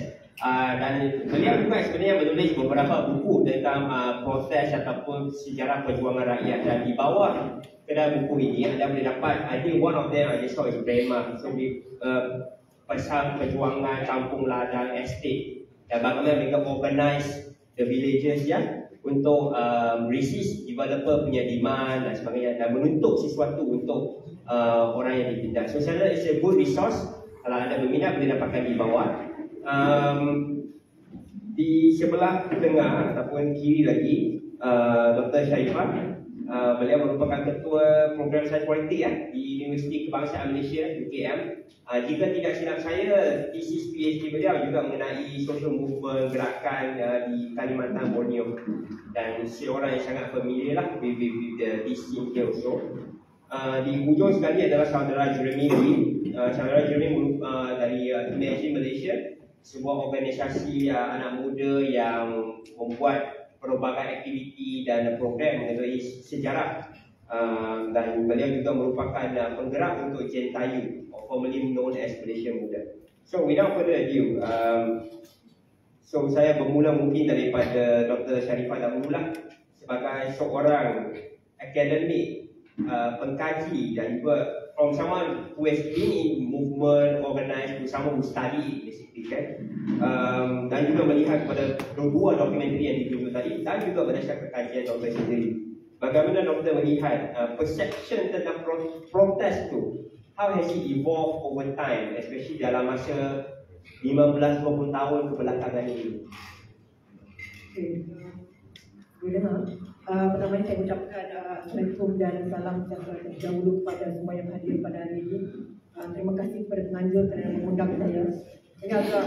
Dan beliau juga sebenarnya menulis beberapa buku tentang protest ataupun sejarah perjuangan rakyat. Dan di bawah kedai buku ini anda boleh dapat, I think one of them I saw is Brema. So pasal perjuangan Kampung Ladang Estate dan bagaimana mereka organize the villagers untuk resist developer punya demand dan sebagainya dan menuntut sesuatu untuk orang yang ditindak. So saya rasa it's a good resource. Kalau anda berminat boleh dapatkan di bawah. Di sebelah tengah ataupun kiri lagi, Dr. Sharifah, beliau merupakan ketua program sains politik di Universiti Kebangsaan Malaysia UKM. Jika tidak silap saya, thesis PhD beliau juga mengenai social movement gerakan di Kalimantan, Borneo, dan seorang yang sangat familiar lah with the scene here also. Di hujung sekali adalah saudara Jeremy Lim. Saudara Jeremy dari Imagine Malaysia, sebuah organisasi anak muda yang membuat pelbagai aktiviti dan program mengenai sejarah. Dan beliau juga merupakan penggerak untuk Jentayu, formerly known as Malaysia Muda. So without further ado, so saya bermula mungkin daripada Dr. Sharifah dahululah sebagai seorang akademik, pengkaji dan juga from someone who has been in movement, organized, to someone who study basically dan juga melihat pada dua dokumentari yang ditunjuk tadi dan juga berdasarkan kajian doktor sendiri. Bagaimana doktor melihat perception tentang protes tu? How has it evolved over time, especially dalam masa 15-20 tahun kebelakangan ini? Pertama saya ucapkan Assalamualaikum dan salam sejahtera terlebih dahulu kepada semua yang hadir pada hari ini. Terima kasih kepada penganjur kerana mengundang saya. Ini agak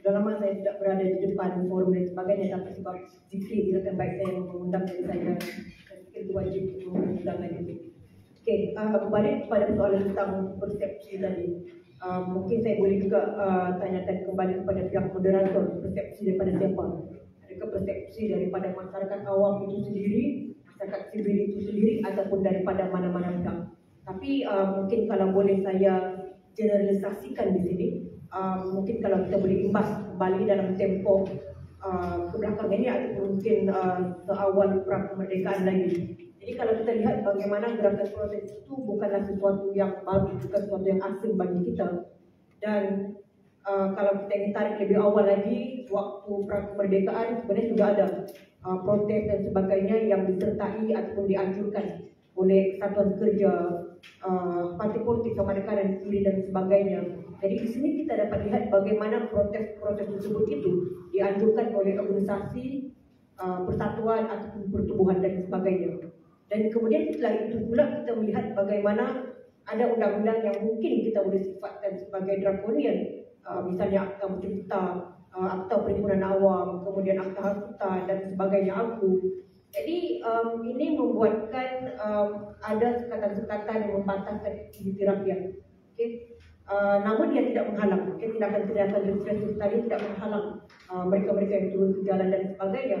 sudah lama saya tidak berada di depan forum dan sebagainya, tapi sebab Zikri rekan baik saya mengundang saya fikir itu wajib untuk mengundang lagi. Okey, kembali kepada soalan tentang persepsi tadi. Mungkin saya boleh juga tanyakan kembali kepada pihak moderator, persepsi daripada siapa? Adakah persepsi daripada masyarakat awam itu sendiri, masyarakat sivil itu sendiri, ataupun daripada mana-mana pihak? Tapi mungkin kalau boleh saya generalisasikan di sini, mungkin kalau kita boleh imbas kembali dalam tempoh kebelakang ini ataupun mungkin seawal pra kemerdekaan lagi. Jadi kalau kita lihat bagaimana gerakan protes itu bukanlah sesuatu yang baru, bukan sesuatu yang asing bagi kita. Dan kalau kita ingin tarik lebih awal lagi, waktu pra kemerdekaan sebenarnya sudah ada protes dan sebagainya yang disertai ataupun dianjurkan oleh Kesatuan Kerja, parti politik sama ada kanan kiri dan sebagainya. Jadi di sini kita dapat lihat bagaimana protes-protes tersebut itu dianjurkan oleh organisasi, persatuan ataupun pertubuhan dan sebagainya. Dan kemudian setelah itu pula kita melihat bagaimana ada undang-undang yang mungkin kita boleh sifatkan sebagai drakonian, misalnya Akta Mencipta, Akta Perhimpunan Awam, kemudian Akta Hasutan dan sebagainya, AKU. Jadi ini membuatkan ada sekatan-sekatan yang membataskan aktiviti rakyat. Okay? Namun dia tidak menghalang, tindakan-tindakan represif tadi tidak menghalang mereka-mereka yang turun ke jalan dan sebagainya.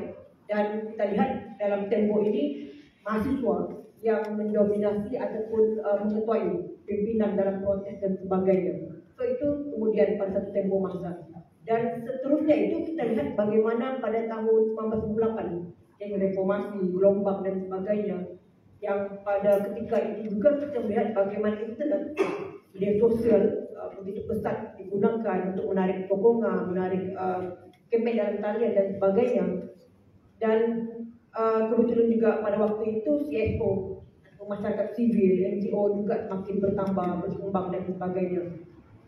Dan kita lihat dalam tempoh ini mahasiswa yang mendominasi ataupun mengetuai pimpinan dalam protes dan sebagainya. So itu kemudian pada satu tempoh masa. Dan seterusnya itu kita lihat bagaimana pada tahun 1998 yang reformasi, gelombang dan sebagainya, yang pada ketika itu juga kita melihat bagaimana internet, media sosial begitu pesat digunakan untuk menarik sokongan, menarik kempen dalam talian dan sebagainya. Dan kebetulan juga pada waktu itu CSO, masyarakat sivil, NGO juga semakin bertambah, berkembang dan sebagainya.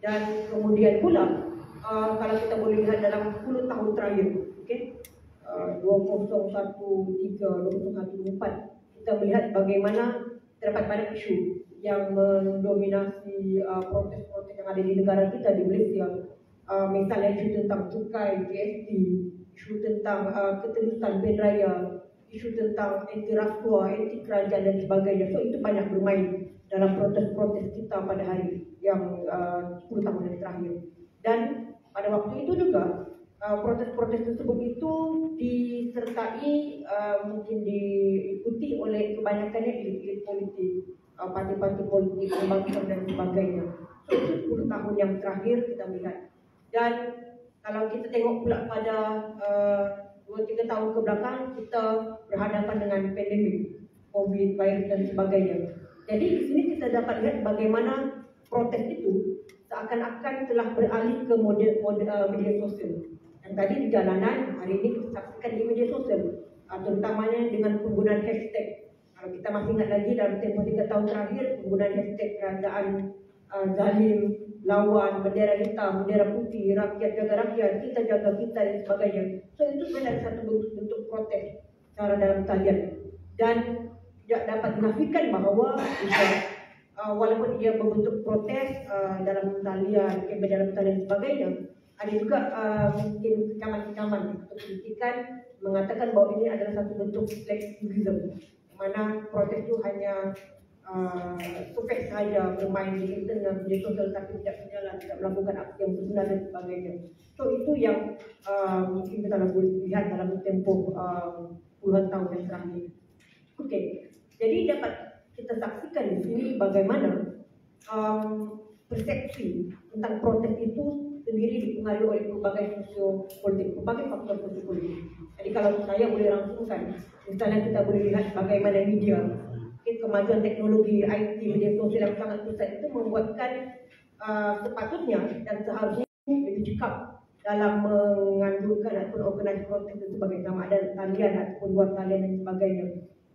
Dan kemudian pula kalau kita boleh lihat dalam 10 tahun terakhir, okay? 2013, 2014, kita melihat bagaimana terdapat banyak isu yang mendominasi proses-proses yang ada di negara kita, di Malaysia. Misalnya isu tentang cukai, GST, isu tentang keterusan band raya, isu tentang anti rasuah, anti kerajaan dan sebagainya. So itu banyak bermain dalam protes-protes kita pada hari yang 10 tahun yang terakhir. Dan pada waktu itu juga protes-protes tersebut itu disertai mungkin diikuti oleh kebanyakannya elit-elit politik, parti-parti politik, kebangsaan dan sebagainya. So itu 10 tahun yang terakhir kita melihat. Dan kalau kita tengok pula pada 2-3 tahun ke belakang, kita berhadapan dengan pandemik, COVID, virus dan sebagainya. Jadi di sini kita dapat lihat bagaimana protes itu seakan-akan telah beralih ke model media sosial. Dan tadi di jalanan, hari ini kita saksikan di media sosial, terutamanya dengan penggunaan hashtag. Kalau kita masih ingat lagi dalam tempoh 3 tahun terakhir, penggunaan hashtag kerajaan zalim, lawan, bendera hitam, bendera putih, rakyat jaga rakyat, kita jaga kita dan sebagainya. So itu sebenarnya satu bentuk protes secara dalam talian. Dan tidak dapat dinafikan bahawa walaupun ia berbentuk protes dalam talian, dalam talian dan sebagainya, ada juga mungkin kecaman-kecaman pendidikan mengatakan bahawa ini adalah satu bentuk selektivism, mana protes itu hanya sukses saja bermain di internet, di sosial, tapi tidak berjalan, tidak melakukan aksi yang benar dan sebagainya. So itu yang mungkin kita boleh lihat dalam tempoh puluhan tahun yang terakhir. Okey, jadi dapat kita saksikan di sini bagaimana persepsi tentang protes itu sendiri dipengaruhi oleh berbagai sosio-politik, berbagai faktor sosio-politik. Jadi kalau saya boleh langsungkan, misalnya kita boleh lihat bagaimana media, kemajuan teknologi IT, media sosial yang sangat pesat itu membuatkan sepatutnya dan seharusnya lebih cekap dalam menganjurkan ataupun organisasi protes itu sebagai sama ada talian ataupun luar talian dan sebagainya.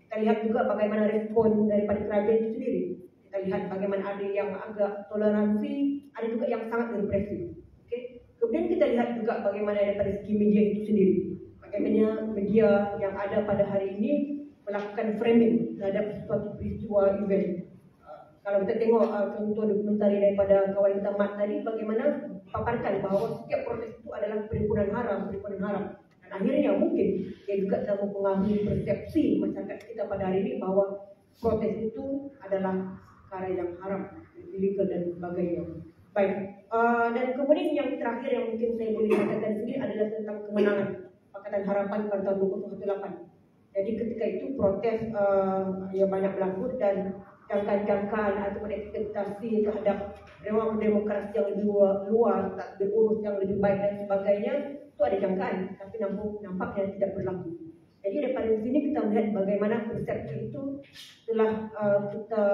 Kita lihat juga bagaimana respon daripada kerajaan itu sendiri. Kita lihat bagaimana ada yang agak toleransi, ada juga yang sangat represif. Okay? Kemudian kita lihat juga bagaimana daripada segi media itu sendiri. Bagaimana media yang ada pada hari ini melakukan framing terhadap suatu peristiwa event. Kalau kita tengok contoh dokumentari daripada kawan kita Mat tadi, bagaimana paparkan bahawa setiap protes itu adalah perhimpunan haram. Dan akhirnya mungkin dia juga telah mempengaruhi persepsi masyarakat kita pada hari ini bahawa protes itu adalah perkara yang haram, illegal dan sebagainya. Baik, dan kemudian yang terakhir yang mungkin saya boleh katakan di sini adalah tentang kemenangan Pakatan Harapan pada tahun 2018. Jadi ketika itu protes yang banyak berlaku dan jangkaan-jangkaan ataupun ekspektasi terhadap ruang demokrasi yang lebih luas, tak berurus yang lebih baik dan sebagainya, itu ada jangkaan, tapi nampaknya tidak berlaku. Jadi daripada sini kita melihat bagaimana persepsi itu telah kita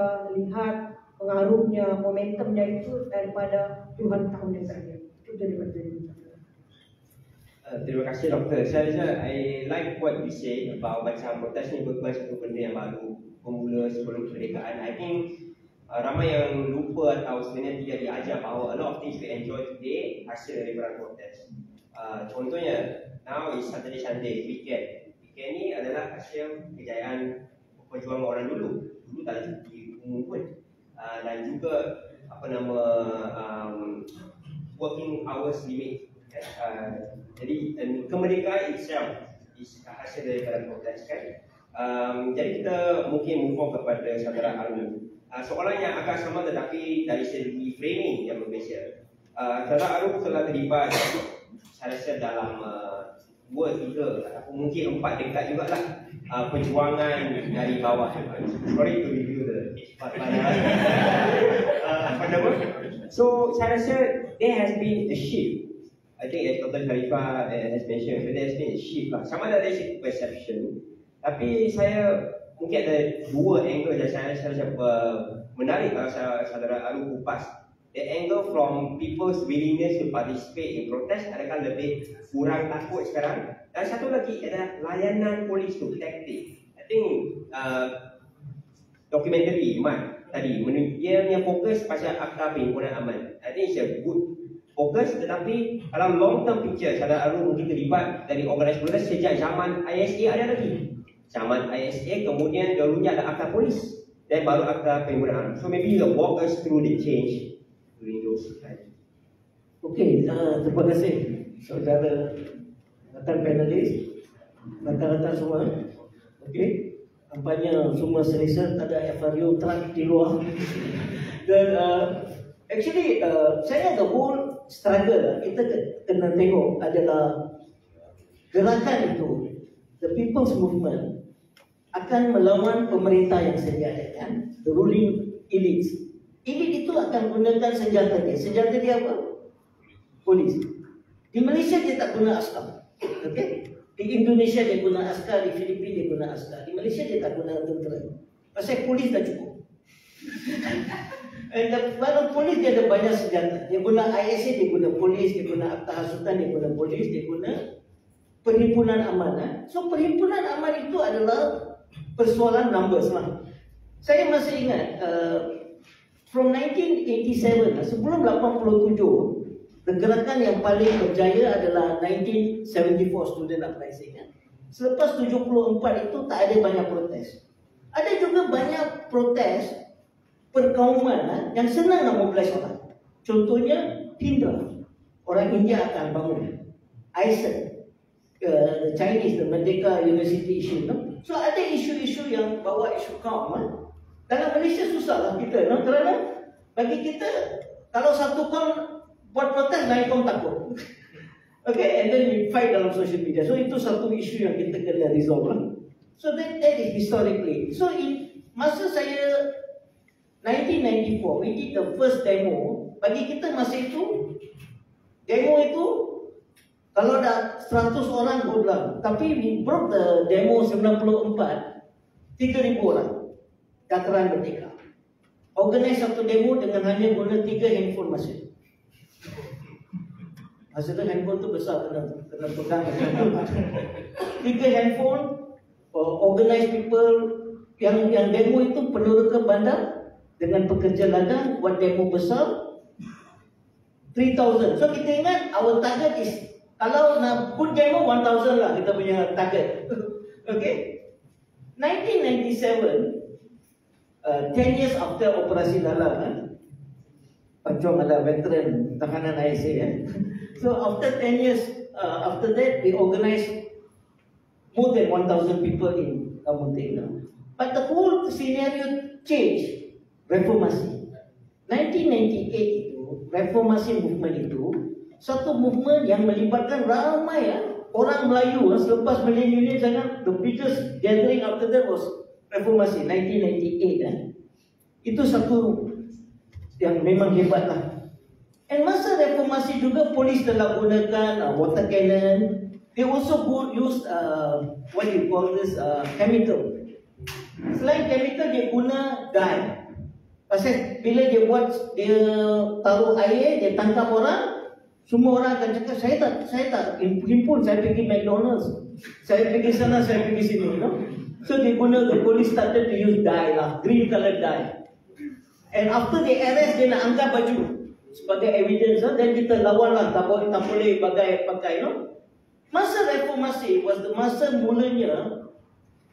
lihat pengaruhnya, momentumnya itu daripada puluhan tahun yang terakhir. Itu daripada kita. Terima kasih doktor. Saya rasa I like what you say about macam protes ni bukan satu benda yang baru bermula sebelum kemerdekaan. I think ramai yang lupa atau sebenarnya tidak diajar bahawa a lot of things we enjoy today hasil daripada protes. Contohnya now is Saturday Sunday weekend. Weekend ni adalah hasil kejayaan perjuangan orang dulu. Dulu tak ada cuti umum pun. Dan juga working hours limit. Jadi kemerdekaan itself is hasil daripada protes kan. Jadi kita mungkin move on kepada saudara Arun. Soalan yang agak sama tetapi dari segi framing yang berbeza. Saudara Arun telah terlibat saya rasa dalam 2-3 ataupun mungkin 4 dekat jugalah perjuangan dari bawah. Sorry to review the part So saya rasa there has been a shift I think as Dr. Sharifah has mentioned, there has been a shift lah. Sama ada dari segi perception, tapi saya mungkin ada dua angle yang saya menarik kalau saudara Aru kupas. The angle from people's willingness to participate in protest, adakah lebih kurang takut sekarang? Dan satu lagi adalah layanan polis tu, taktik. I think dokumentari Mat tadi, dia punya fokus pasal Akta Perhimpunan Aman. I think it's a good fokus, tetapi dalam long term picture, saudara Aru mungkin terlibat dari organisasi protest sejak zaman ISA ada lagi. Zaman ISA, kemudian dahulunya ada Akta Polis, dan baru Akta Perhimpunan Aman. So maybe you walk us through the change during those times. Okey, terima kasih saudara rakan panelis, rakan-rakan semua. Okey, nampaknya semua selesa, tak ada FRU truck di luar. Dan actually, saya the whole struggle kita kena tengok adalah gerakan itu, the people's movement akan melawan pemerintah yang sedia ada, kan? The ruling elites. Elit itu akan gunakan senjata dia. Senjata dia apa? Polis. Di Malaysia dia tak guna askar. Okay? Di Indonesia dia guna askar, di Filipina dia guna askar. Di Malaysia dia tak guna tentera. Pasal polis dah cukup. Baru polis dia ada banyak senjata. Dia guna ISA, dia guna polis, dia guna Akta Hasutan, dia guna polis, dia guna Perhimpunan Aman. So Perhimpunan Aman itu adalah persoalan numbers lah. Saya masih ingat from 1987, sebelum 87, gerakan yang paling berjaya adalah 1974 student uprising. Selepas 74 itu tak ada banyak protes. Ada juga banyak protes perkauman yang senang nak mobilize orang. Contohnya Pindra, orang India akan bangun. ISEN, the Chinese, the Merdeka University issue. No? So ada isu-isu yang bawa isu kaum. Dalam Malaysia susah lah kita, no? Kerana bagi kita, kalau satu kaum buat protes, lain kaum takut. Okay, and then we fight dalam social media. So itu satu isu yang kita kena resolve lah. So that is historically. So in masa saya 1994, we did the first demo. Bagi kita masa itu, demo itu kalau ada 100 orang bodoh. Tapi we broke the demo 94, 3,000 orang. Dataran Merdeka. Organize satu demo dengan hanya guna 3 handphone masa itu. Masa itu handphone tu besar, kena pegang. 3 handphone, organize people. Yang demo itu peneroka bandar dengan pekerja ladang buat demo besar 3,000. So kita ingat our target is, kalau nak put demo 1,000 lah kita punya target. Okay, 1997, 10 years after Operasi Lala, Pak Chong adalah veteran tahanan ISA. So after 10 years after that, we organized more than 1,000 people in Kampung Tengah. But the whole scenario changed. Reformasi 1998 itu, reformasi movement itu satu movement yang melibatkan ramai orang Melayu. Selepas milenium jangan, the biggest gathering after that was reformasi 1998. Itu satu yang memang hebat lah. And masa reformasi juga polis telah gunakan water cannon. They also use what you call this chemical. Selain chemical dia guna dye. Pasal bila dia buat, dia taruh air, dia tangkap orang, semua orang akan cakap, saya tak himpun, saya pergi McDonald's, saya pergi sana, saya pergi sini, you know? So dia guna, the police started to use dye lah, green color dye. And after they arrest, dia nak angkat baju sebagai evidence, dan kita lawan lah, tak boleh pakai, you know? Masa reformasi was the masa mulanya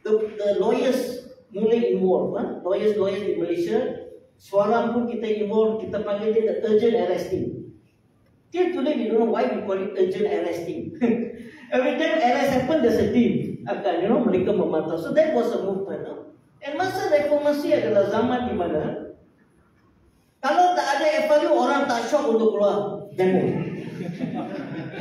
the lawyers mulai involved, lawyers di Malaysia. Suara pun kita involve, kita panggil dia the urgent arresting. Till today we don't know why we call it urgent arresting. Every time arrest happen, there's a team akan, you know, mereka memantau. So that was a movement. And masa reformasi adalah zaman di mana kalau tak ada FRU, orang tak shock untuk keluar demo.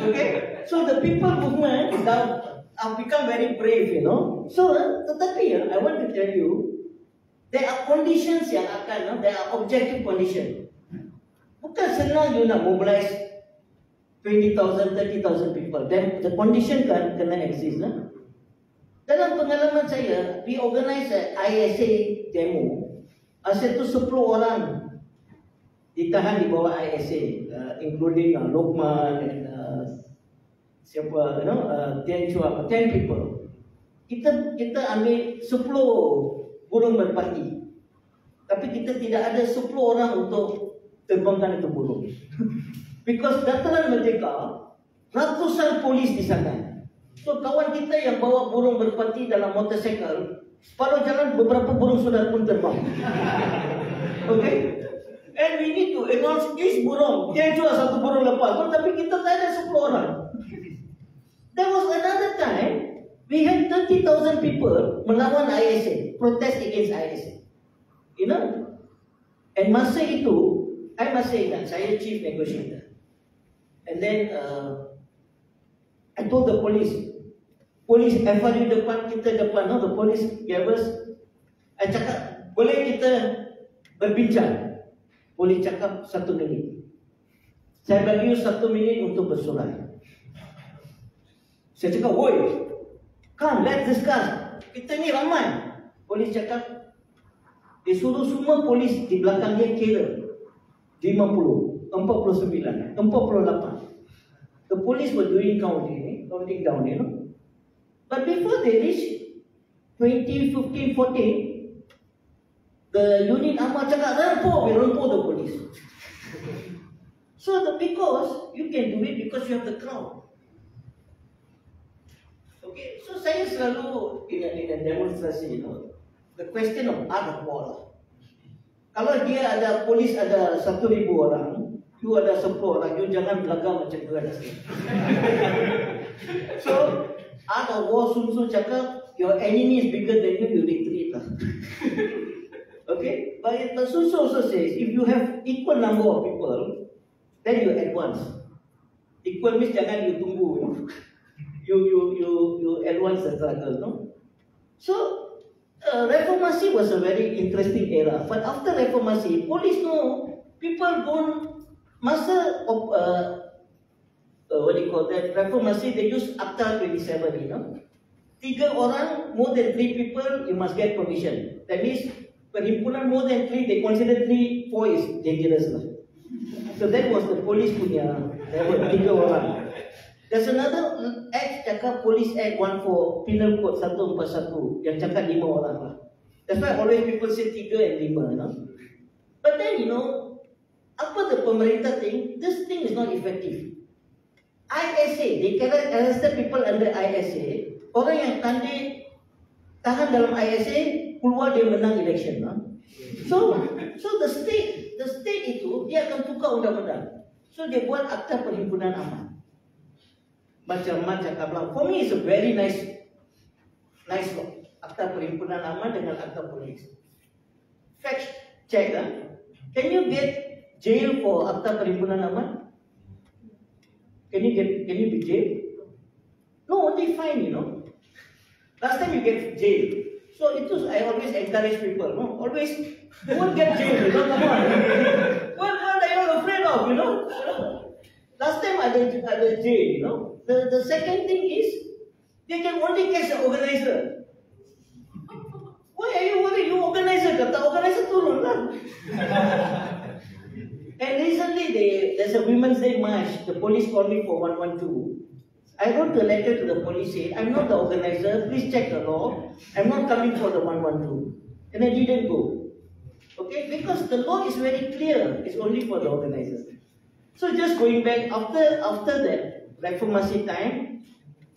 Okay, so the people movement have become very brave, you know. So tetapi I want to tell you, there are conditions yang akan, there are objective condition. Bukan senang you nak mobilize 20,000, 30,000 people. Then the condition kan kena exist lah. Dalam pengalaman saya, we organize a ISA demo. Asyik tu 10 orang ditahan di bawah ISA, including Lokman and siapa, Tian Chua, 10 people. Kita ambil 10 burung merpati, tapi kita tidak ada 10 orang untuk terbangkan itu burung. Because dataran merdeka, ratusan polis di sana. So kawan kita yang bawa burung merpati dalam motorcycle, separuh jalan beberapa burung sudah pun terbang. Okay? And we need to announce each burung. Dia cuma satu burung lepas, tapi kita tak ada 10 orang. There was another time, we had 30,000 people melawan ISA, protest against ISA. You know? And masa itu, I masih ingat, saya chief negotiator. And then I told the police FRU depan, kita depan, the police gave us, I cakap, boleh kita berbincang? Boleh cakap 1 minit. Saya bagi you 1 minit untuk bersurat. Saya cakap, woi, come, let's discuss. Kita ni ramai. Polis cakap, dia suruh semua polis di belakang dia kira 50, 49, 48. The police were doing counting down, you know. But before they reach 2015, 14, the unit Ahmad cakap, we rempo the police. So because you can do it because you have the crowd. Okay, so saya selalu in a demonstrasi, you know, the question of art of war. Kalau dia ada polis ada 1,000 orang, you ada 10 orang, you jangan belagak macam tu ada sikit. So, art of war sun cakap, your enemy is bigger than you retreat lah. Okay, but Sun Tzu also says, if you have equal number of people, then you advance. Equal means jangan you tunggu, you know. You advance the struggle, no? So, reformasi was a very interesting era. But after reformasi, police know people don't masa of what do you call that? Reformasi, they use Akta 27, you know. 3 orang, more than 3 people, you must get permission. That means perhimpunan more than 3, they consider 3, 4 is dangerous lah. So that was the police punya level, 3 orang. There's another act cakap Police Act 14 Penal Code 141 yang cakap 5 orang lah. That's why always people say 3 and 5, you know. But then, you know, apa the pemerintah think? This thing is not effective. ISA, they cannot arrest people under ISA. Orang yang tahan dalam ISA keluar dia menang election, no? So the state itu dia akan tukar undang-undang. So dia buat Akta Perhimpunan Aman. Macam-macam kablang. For me, it's a very nice law. Akta Perhimpunan Aman dengan Akta Polis. Fact check, can you get jail for Akta Perhimpunan Aman? Can you be jailed? No, only fine, you know. Last time you get jail. So I always encourage people, no? Always don't get jailed, you know, come on. What are you afraid of, you know? Last time I had jail, you know. The second thing is, they can only catch the organizer. Why are you worried? You organizer, kata organizer turun lah. And recently, there's a Women's Day march. The police called me for 112. I wrote a letter to the police saying, I'm not the organizer, please check the law. I'm not coming for the 112. And I didn't go. Okay, because the law is very clear. It's only for the organizers. So just going back, after that, reformasi time,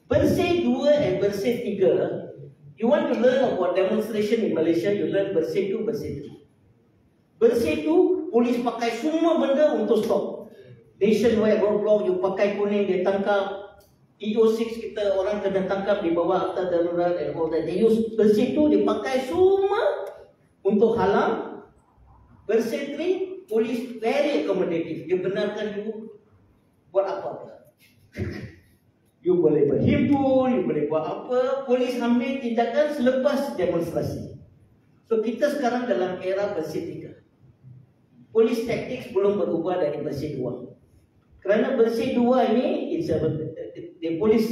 Bersih 2 and Bersih 3, you want to learn about demonstration in Malaysia, you learn Bersih 2, Bersih 3. Bersih 2, polis pakai semua benda untuk stop. Nationwide roadblock, you pakai kuning, dia tangkap. EO6 kita orang kena tangkap di bawah akta darurat and all that. They use Bersih 2, dia pakai semua untuk halang. Bersih 3, polis very accommodative. Dia benarkan you buat apa-apa. You boleh berhimpun, you boleh buat apa. Polis ambil tindakan selepas demonstrasi. So kita sekarang dalam era Bersih 3. Polis taktik belum berubah dari Bersih 2. Kerana bersih 2 ini, the police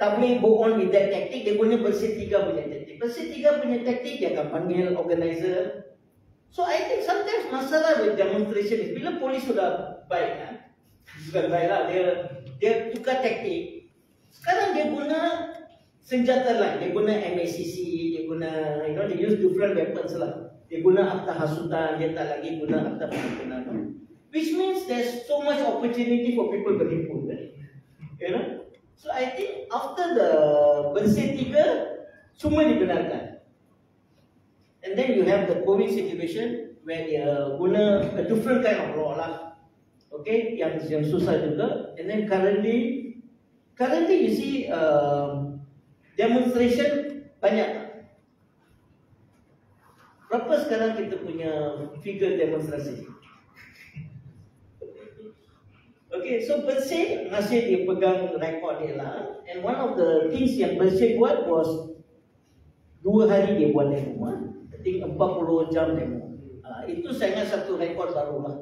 tak boleh go on with that tactic, dia guna bersih 3 punya taktik. Bersih 3 punya taktik, dia akan panggil organizer. So I think sometimes masalah with demonstration is, bila polis sudah baik, bukan baik lah, dia tukar taktik. Sekarang dia guna senjata lain, dia guna MACC, dia guna, they use different weapons lah. Dia guna akta hasutan, dia tak lagi guna akta penghimpunan. Which means there's so much opportunity for people berhimpun. So I think after the bersih 3, semua dibenarkan. And then you have the COVID situation where dia guna a different kind of law lah. Okay, yang susah juga. And then currently you see demonstration banyak. Berapa sekarang kita punya figure demonstrasi? Okay, so Bersih masih dia pegang rekod dia lah. And one of the things yang Bersih buat was 2 hari dia buat demo. I think 40 jam demo. Itu saya ingat satu rekod baru lah.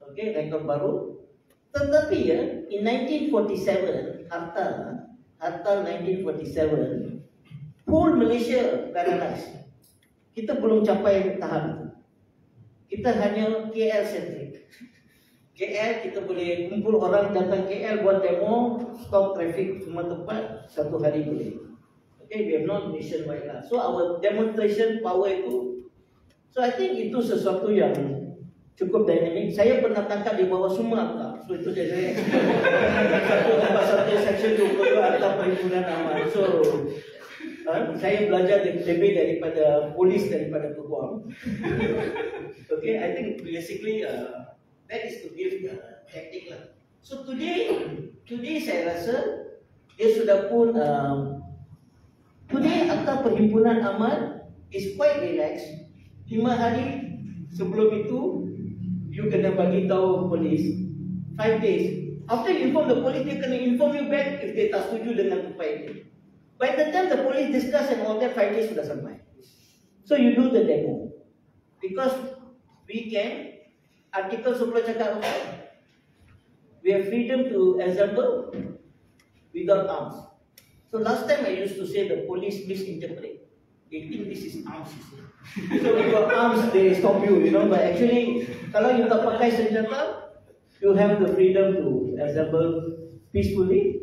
Okay, rekod baru. Tetapi ya, in 1947, Hartal 1947, whole Malaysia paralyzed. Kita belum capai tahap. Kita hanya KL centric. KL kita boleh kumpul orang datang KL buat demo, stop traffic semua tempat, 1 hari boleh. Okay, we have not nationwide lah. So our demonstration power itu, so I think itu sesuatu yang cukup dynamic. Saya pernah tangkap di bawah semua akta. So itu dia saya satu section 22 akta perhimpunan aman. So saya belajar lebih daripada polis daripada peguam. Okay, I think basically that is to give tactic lah. So today saya rasa dia sudah pun today akta perhimpunan aman is quite relaxed. 5 hari sebelum itu you kena bagi tahu polis 5 days. After you inform the police, dia kena inform you back if dia tak setuju dengan upaya itu. By the time the police discuss and all that, 5 days sudah sampai. So you do the demo. Because we can, artikel 10 cakap apa? We have freedom to assemble without arms. So last time I used to say the police misinterpret. They think this is arms. So with your arms they stop you, But actually, kalau you tak pakai senjata, you have the freedom to assemble peacefully.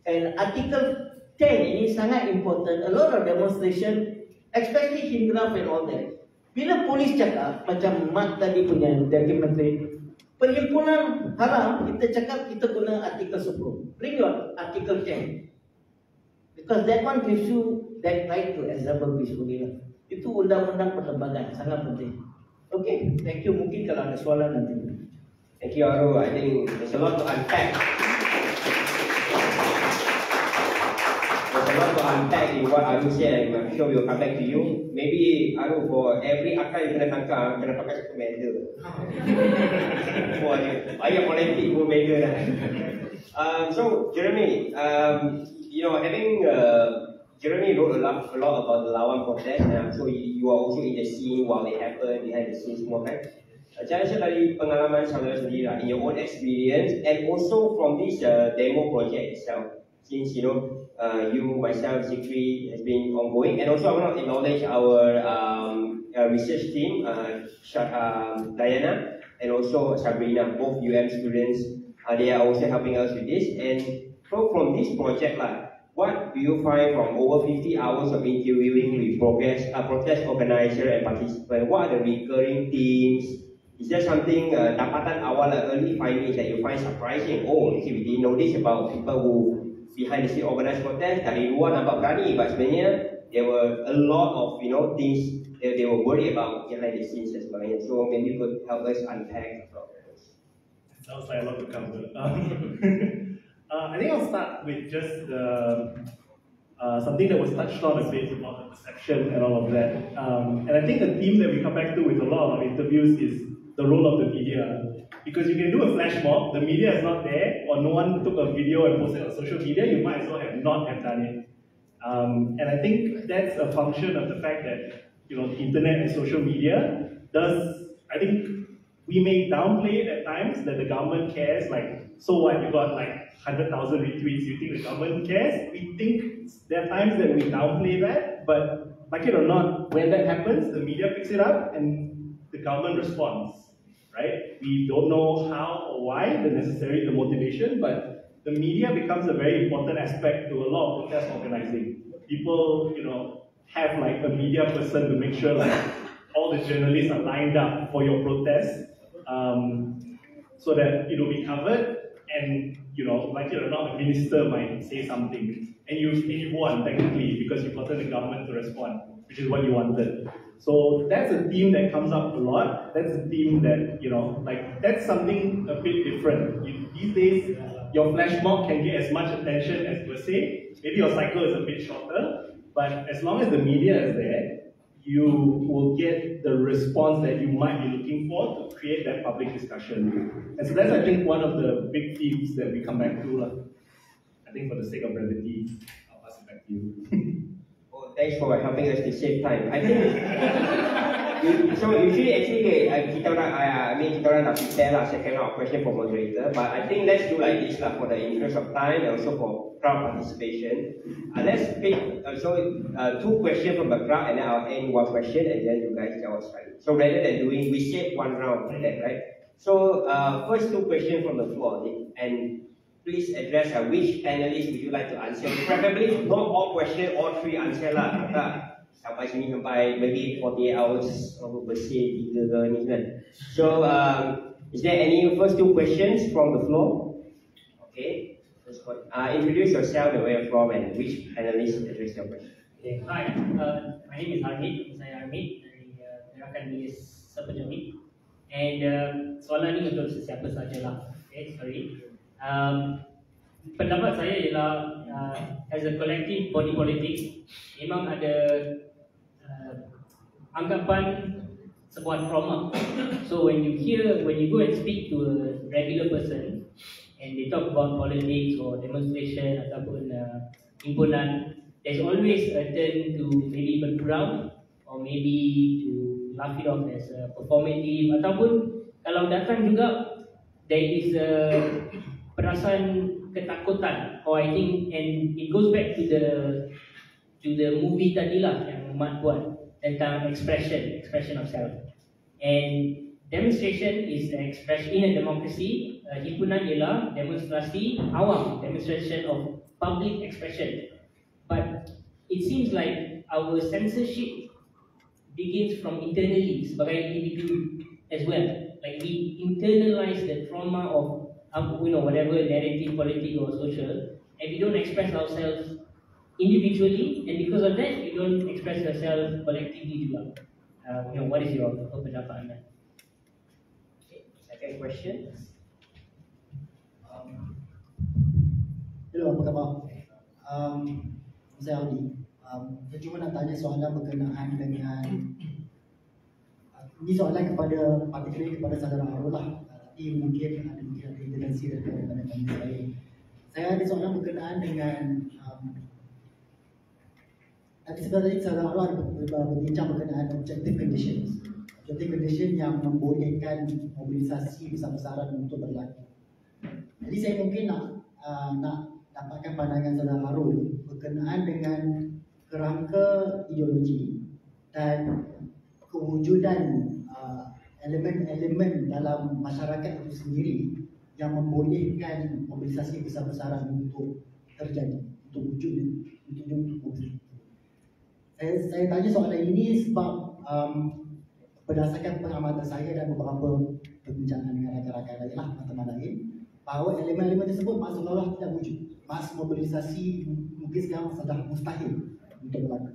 And article 10 ini sangat important. A lot of demonstration, especially Hindraf and all that. Bila polis cakap, macam Mat tadi punya documentary, perhimpunan haram, kita cakap kita guna artikel 10. Bring your article 10. Because that one gives you that right to assemble peacefully. Itu undang-undang penerbangan, sangat penting. Okay, thank you. Mungkin kalau ada soalan nanti. Thank you, Arul. I think there's a lot to unpack. There's a lot to unpack in what Arul said. I'm sure we'll come back to you. Maybe Arul, for every akar yang kena tangkap, kena pakai satu medal. Ayah politik pun medal dah. So Jeremy, having Jeremy wrote a lot about the Lawan protest, and I'm sure you are also in the scene while it happened, behind the scenes semua kan. Saya rasa dari pengalaman saudara sendiri lah, in your own experience, and also from this demo project itself, since you myself, Zikri has been ongoing, and also I want to acknowledge our research team, Diana, and also Sabrina, both UM students. They are also helping us with this, and so from this project lah, what do you find from over 50 hours of interviewing with protest organizer and participant? What are the recurring themes? Is there something dapatan awal early findings that you find surprising? Oh, we didn't know this about people who behind the scene organize protest. Dari luar nampak berani, but sebenarnya there were a lot of things that they were worried about behind the scenes as well. So maybe you could help us unpack about this. Sounds like a lot to cover. I think I'll start with just something that was touched on a bit about the perception and all of that. And I think the theme that we come back to with a lot of our interviews is the role of the media. Because you can do a flash mob, the media is not there, or no one took a video and posted on social media, you might as well not have done it. And I think that's a function of the fact that the internet and social media does, I think, we may downplay it at times that the government cares, like, so what, you got like 100,000 retweets, you think the government cares? We think there are times that we downplay that, but like it or not, when that happens, the media picks it up and the government responds, right? We don't know how or why, the motivation, but the media becomes a very important aspect to a lot of protest organizing. People, have like a media person to make sure like all the journalists are lined up for your protest, so that it will be covered, and like it or not, the minister might say something, and you won technically because you've gotten the government to respond, which is what you wanted. So that's a theme that comes up a lot. That's a theme that, like, that's something a bit different. These days, your flash mob can get as much attention as per se. Maybe your cycle is a bit shorter, but as long as the media is there, you will get the response that you might be looking for to create that public discussion. And so that's, I think, one of the big themes that we come back to. I think for the sake of brevity, I'll pass it back to you. Thanks for helping us to save time. I think so. Usually, actually, kita orang nak prepare lah second round of question for moderator. But I think let's do like this lah for the interest of time and also for crowd participation. Let's pick two questions from the crowd and then I'll end one question and then you guys jawab sekali. So rather than we save one round like that, right? So first two questions from the floor and. Please address which panelist would you like to answer. Preferably not all question, all three answer lah. Sampai sini sampai maybe 48 hours bersih tiga ke ni kan. So is there any first two questions from the floor? Okay. Introduce yourself, where you're from, and which panelist address your question. Okay. Hi, my name is Hamid. Saya Hamid dari Gerakan Milis Sepenuhnya. And soalan ni untuk sesiapa sajalah. Okay, sorry. Pendapat saya ialah as a collective body politic memang ada anggapan sebuah trauma. So when you go and speak to a regular person and they talk about politics or demonstration ataupun himpunan, there's always a turn to maybe bergurau or maybe to laugh it off as a performative, ataupun kalau datang juga there is a perasaan ketakutan, or I think, and it goes back to the movie tadilah yang Mat buat tentang expression of self. And demonstration is an expression in a democracy. Himpunan ialah demonstrasi awam, demonstration of public expression. But it seems like our censorship begins from internally sebagai individu as well. Like we internalize the trauma of whatever narrative, political or social, and we don't express ourselves individually, and because of that, you don't express yourself collectively juga. What is your pendapat anda? Okay, second question. Hello, apa khabar? Saya Audi. Saya cuma nak tanya soalan berkenaan dengan ini soalan particularly kepada saudara Arul lah. Tapi mungkin ada intensi daripada pandangan saya. Saya ada soalan berkenaan dengan tadi sebenarnya saudara Arul berbincang berkenaan objective conditions. Objective condition yang membolehkan mobilisasi besar-besaran untuk berlaku. Jadi saya mungkin nak dapatkan pandangan saudara Arul berkenaan dengan kerangka ideologi dan kewujudan elemen-elemen dalam masyarakat itu sendiri yang membolehkan mobilisasi besar-besaran untuk terjadi, untuk wujud. Saya tanya soalan ini sebab berdasarkan pengamatan saya dan beberapa perbincangan dengan rakan-rakan lain lah, teman-teman lain, bahawa elemen-elemen tersebut maksudnya tidak wujud. Mas mobilisasi mungkin sekarang sudah mustahil untuk berlaku.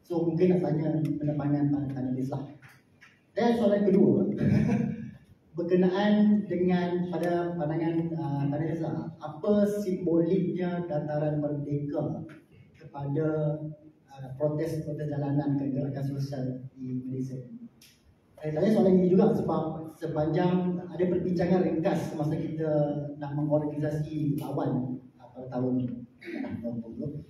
So mungkin nak tanya pendapat panelis lah. Dan soalan kedua berkenaan dengan pada pandangan panelis lah, apa simboliknya dataran merdeka kepada protes jalanan gerakan sosial di Malaysia. Saya tanya soalan ini juga sebab sepanjang ada perbincangan ringkas semasa kita nak mengorganisasi lawan pada tahun 2020.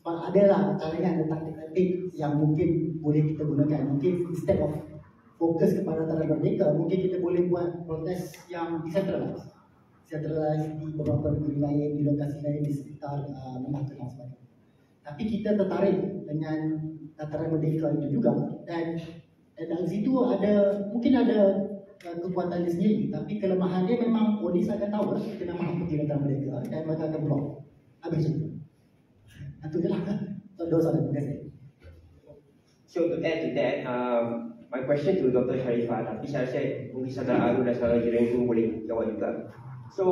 Sebab adalah cadangan dan taktik-taktik yang mungkin boleh kita gunakan. Mungkin instead of fokus kepada Dataran Merdeka, mungkin kita boleh buat protes yang decentralized di beberapa wilayah, di lokasi lain di sekitar Melaka dan sebagainya. Tapi kita tertarik dengan Dataran Merdeka itu juga, dan dalam situ mungkin ada kekuatan dia sendiri, tapi kelemahan dia memang polis akan tahu kita nak mahu pergi Dataran Merdeka dan mereka akan blok. Habis itu. Itu je lah. Dua soalan, terima kasih. So to add to that, my question to Dr. Sharifah, tapi saya rasa mungkin saudara Arul dan saudara Jiran pun boleh jawab juga. So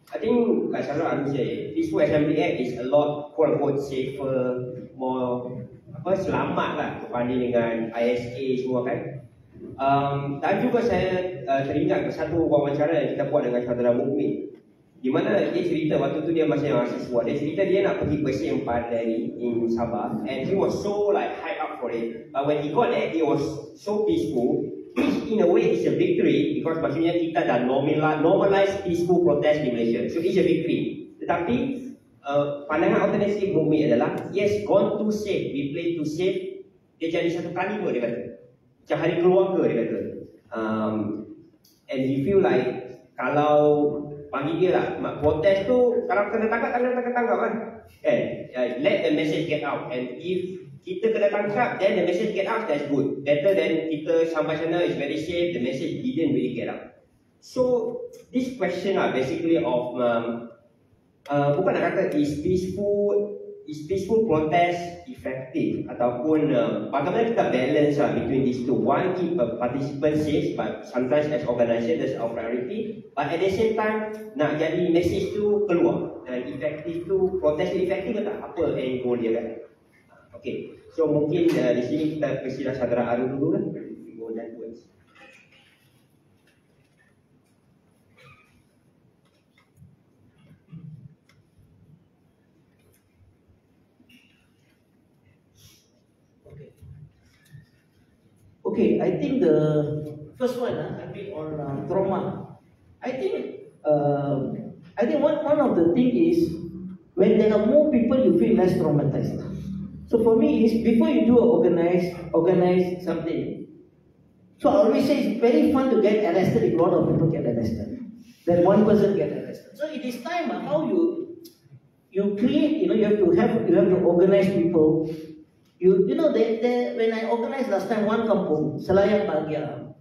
I think like saudara Arul say, Peaceful Assembly Act is a lot quote unquote safer, more selamat lah berbanding dengan ISA semua kan. Dan juga saya teringat satu wawancara yang kita buat dengan saudara Mukmin, di mana dia cerita waktu tu dia masih mahasiswa. Dia cerita dia nak pergi bersih 4 dari in Sabah, and he was so like hype up for it. But when he got there, it was so peaceful, which in a way is a victory because maksudnya kita dah normalize peaceful protest di Malaysia. So it's a victory. Tetapi pandangan alternatif Mukmin adalah yes, gone too safe, we play too safe. Dia jadi satu kalimah dia kata, macam hari keluarga dia kata. And he feel like kalau bagi dia lah, protes tu kalau kena tangkap kan. Let the message get out, and if kita kena tangkap, then the message get out, that's good. Better than kita sampai sana is very safe, the message didn't really get out. So this question lah basically of bukan nak kata is peaceful protest effective, ataupun bagaimana kita balance lah between these two. One, keep a participant safe, but sometimes as organisation that's our priority. But at the same time, nak jadi message tu keluar, dan efektif tu, protest tu efektif ke tak? Apa end goal dia kan? Okay, so mungkin di sini kita persilah saudara Arul dulu lah. Okay, I think the first one, a bit on trauma. I think one of the thing is when there are more people, you feel less traumatized. So for me, is before you do organize something. So I always say it's very fun to get arrested if a lot of people get arrested. Then one person get arrested. So it is time how you create. You have to organize people. When I organized last time one kampung, Selayang Bahagia,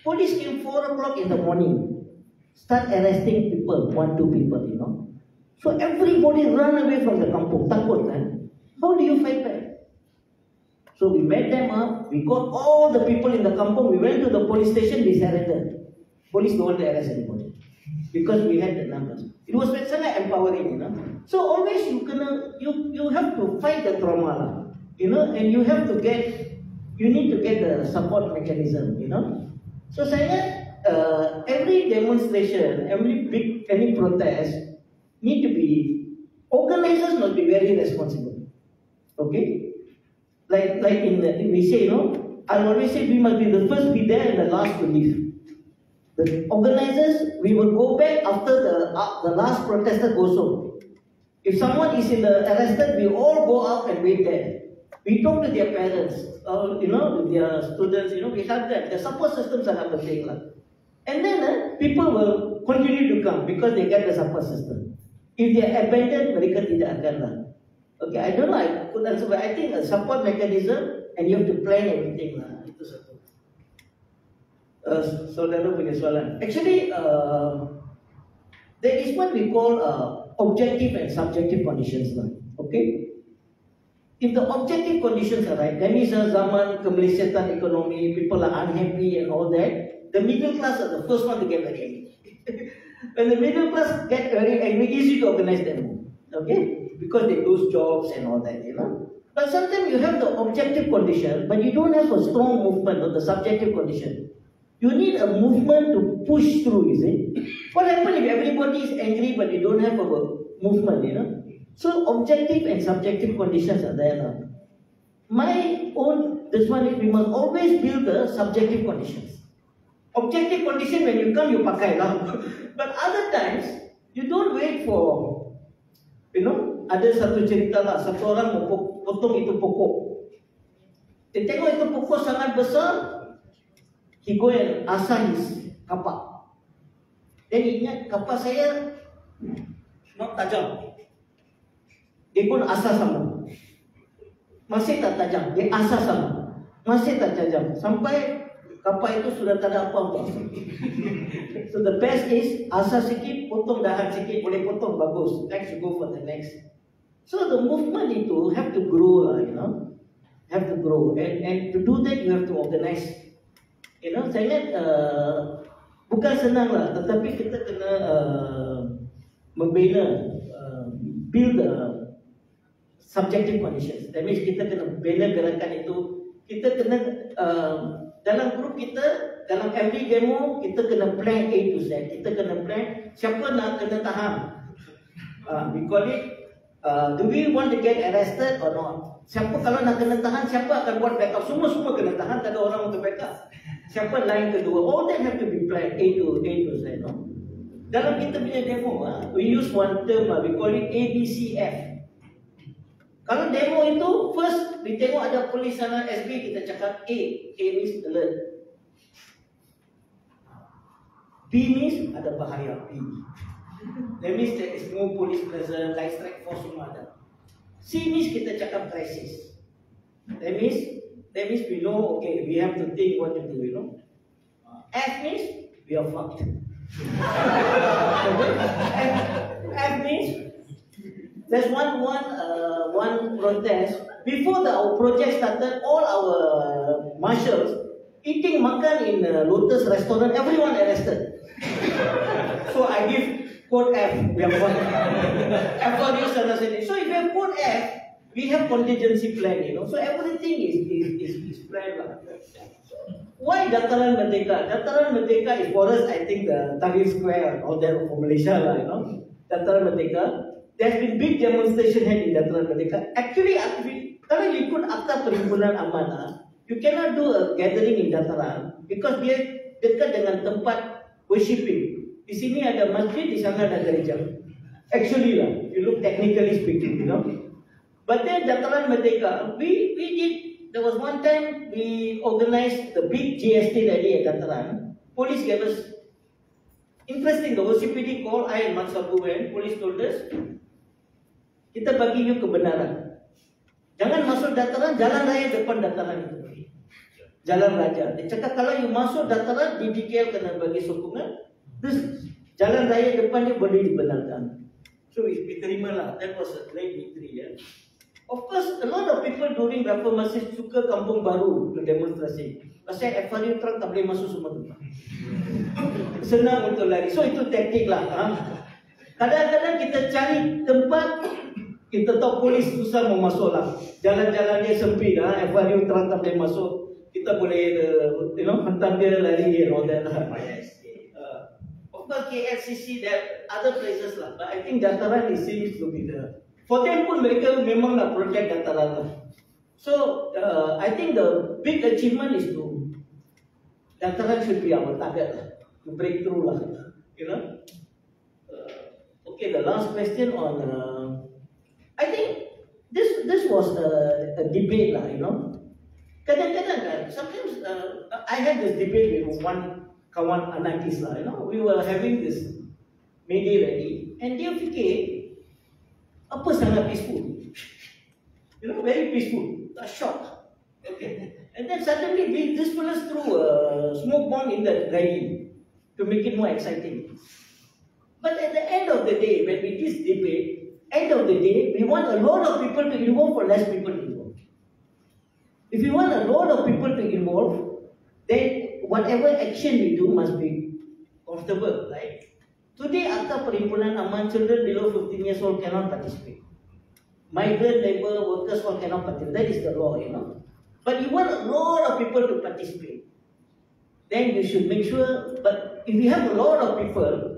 police came 4 o'clock in the morning, start arresting people, 1-2 people, So everybody run away from the kampung, takut kan? How do you fight back? So we met them up, we got all the people in the kampung, we went to the police station, we surrendered. Police don't want to arrest anybody, because we had the numbers. It was very empowering, So always you have to fight the trauma, and you need to get the support mechanism, So saya every demonstration, any protest need to be, organizers must be very responsible. Okay? Like we say, I always say we must be the first be there and the last to leave. The organizers, we will go back after the last protester goes home. If someone is arrested, we all go out and wait there. We talk to their parents, with their students, we have that. The support systems are the thing. And then people will continue to come because they get the support system. If they are abandoned, mereka tidak akan lah. Okay, I don't know, I could answer, but I think a support mechanism, and you have to plan everything lah. Itu satu. Saudara punya soalan. Actually, there is what we call objective and subjective conditions lah. Okay? If the objective conditions are right, that means zaman kemelisiatan ekonomi, people are unhappy and all that, the middle class are the first one to get very angry. When the middle class get very angry, easy to organize them. Okay? Because they lose jobs and all that, But sometimes you have the objective condition, but you don't have a strong movement of the subjective condition. You need a movement to push through, you see. What happens if everybody is angry but you don't have a movement, So objective and subjective conditions are there. This one is we must always build the subjective conditions. Objective condition, when you come, you pakai lah. But other times, you don't wait for, ada satu cerita lah, satu orang potong itu pokok. Dia tengok itu pokok sangat besar, he go and asah his kapak. Dia ingat kapak saya not tajam. Dia pun asah sama, masih tak tajam. Dia asah sama, masih tak tajam. Sampai kapak itu sudah tak ada apa-apa. So the best is asah sikit, potong dahan sikit, boleh potong bagus. Next you go for the next. So the movement itu have to grow lah, you know. Have to grow, and to do that you have to organize. You know, saya ingat bukan senang lah, tetapi kita kena membina, build subjective conditions. That means kita kena bina gerakan itu. Kita kena dalam grup kita, dalam every demo kita kena plan A to Z. Kita kena plan siapa nak kena tahan. We call it do we want to get arrested or not? Siapa kalau nak kena tahan, siapa akan buat backup? Semua kena tahan, tak ada orang untuk backup. Siapa line kedua? All that have to be planned A to Z, no? Dalam kita punya demo, we use one term, we call it ABCF. Kalau demo itu, first, we tengok ada polis sana SB, kita cakap A. A means alert. B means ada bahaya, B. That means there is no police present, light strike force semua ada. C means kita cakap crisis. That means we know, okay, we have to think what to do, you know. F means we are fucked. F means there's one protest. Before our project started, all our marshals eating makan in Lotus restaurant, everyone arrested. So I give code F. We have one. So if you have code F, we have contingency plan, you know. So everything is planned. Why Dataran Merdeka? Dataran Merdeka is for us, I think, the Tahrir Square or that for Malaysia, you know. Dataran Merdeka. There has been big demonstration held in Dataran Merdeka. Actually, kalau you ikut Akta Perhimpunan Amanah, you cannot do a gathering in Dataran because dia dekat dengan tempat worshipping. Di sini ada masjid, di sana ada gereja. Actually lah, if you look technically speaking, you know. But then Dataran Merdeka, we did. There was one time we organized the big GST rally at Dataran. Police gave us interesting. The OCPD called, I and Mat Sabu went. Police told us, kita bagi you kebenaran. Jangan masuk Dataran, jalan raya depan Dataran itu. Jalan Raja. Dia cakap kalau you masuk Dataran, di DKL kena bagi sokongan. Terus jalan raya depannya boleh dibenarkan. So we terima lah. That was a great victory, ya. Of course, a lot of people during reformasi suka kampung baru untuk demonstrasi. Pasal FRU truck tak boleh masuk semua tu. Senang untuk lari. So itu taktik lah. Kadang-kadang kita cari tempat, kita tahu polis susah mau masuk lah. Jalan-jalan dia sempit, FRU truck tak boleh masuk. Kita boleh, hantar dia lari and all that lah. Of course, KLCC, there are other places lah. But I think Dataran seems to be the. For them pun mereka memang nak protect Dataran lah. So, I think the big achievement is to Dataran should be our target lah. To break through lah. You know? Okay, the last question on. I think this was a debate lah, you know. Kadang-kadang kan, sometimes I had this debate with one kawan anarkis lah, you know. We were having this May Day rally, and dia fikir apa sangat peaceful, you know, very peaceful, a shock. Okay, and then suddenly this fellas threw a smoke bomb in the rally to make it more exciting. But at the end of the day, when we did this debate, end of the day, we want a lot of people to involve or less people to involve. If you want a lot of people to involve, then whatever action we do must be comfortable, right? Today, Akta Perhimpunan Aman, children below 15 years old cannot participate. Migrant labor workers all cannot participate. That is the law, you know. But you want a lot of people to participate. Then you should make sure, but if you have a lot of people,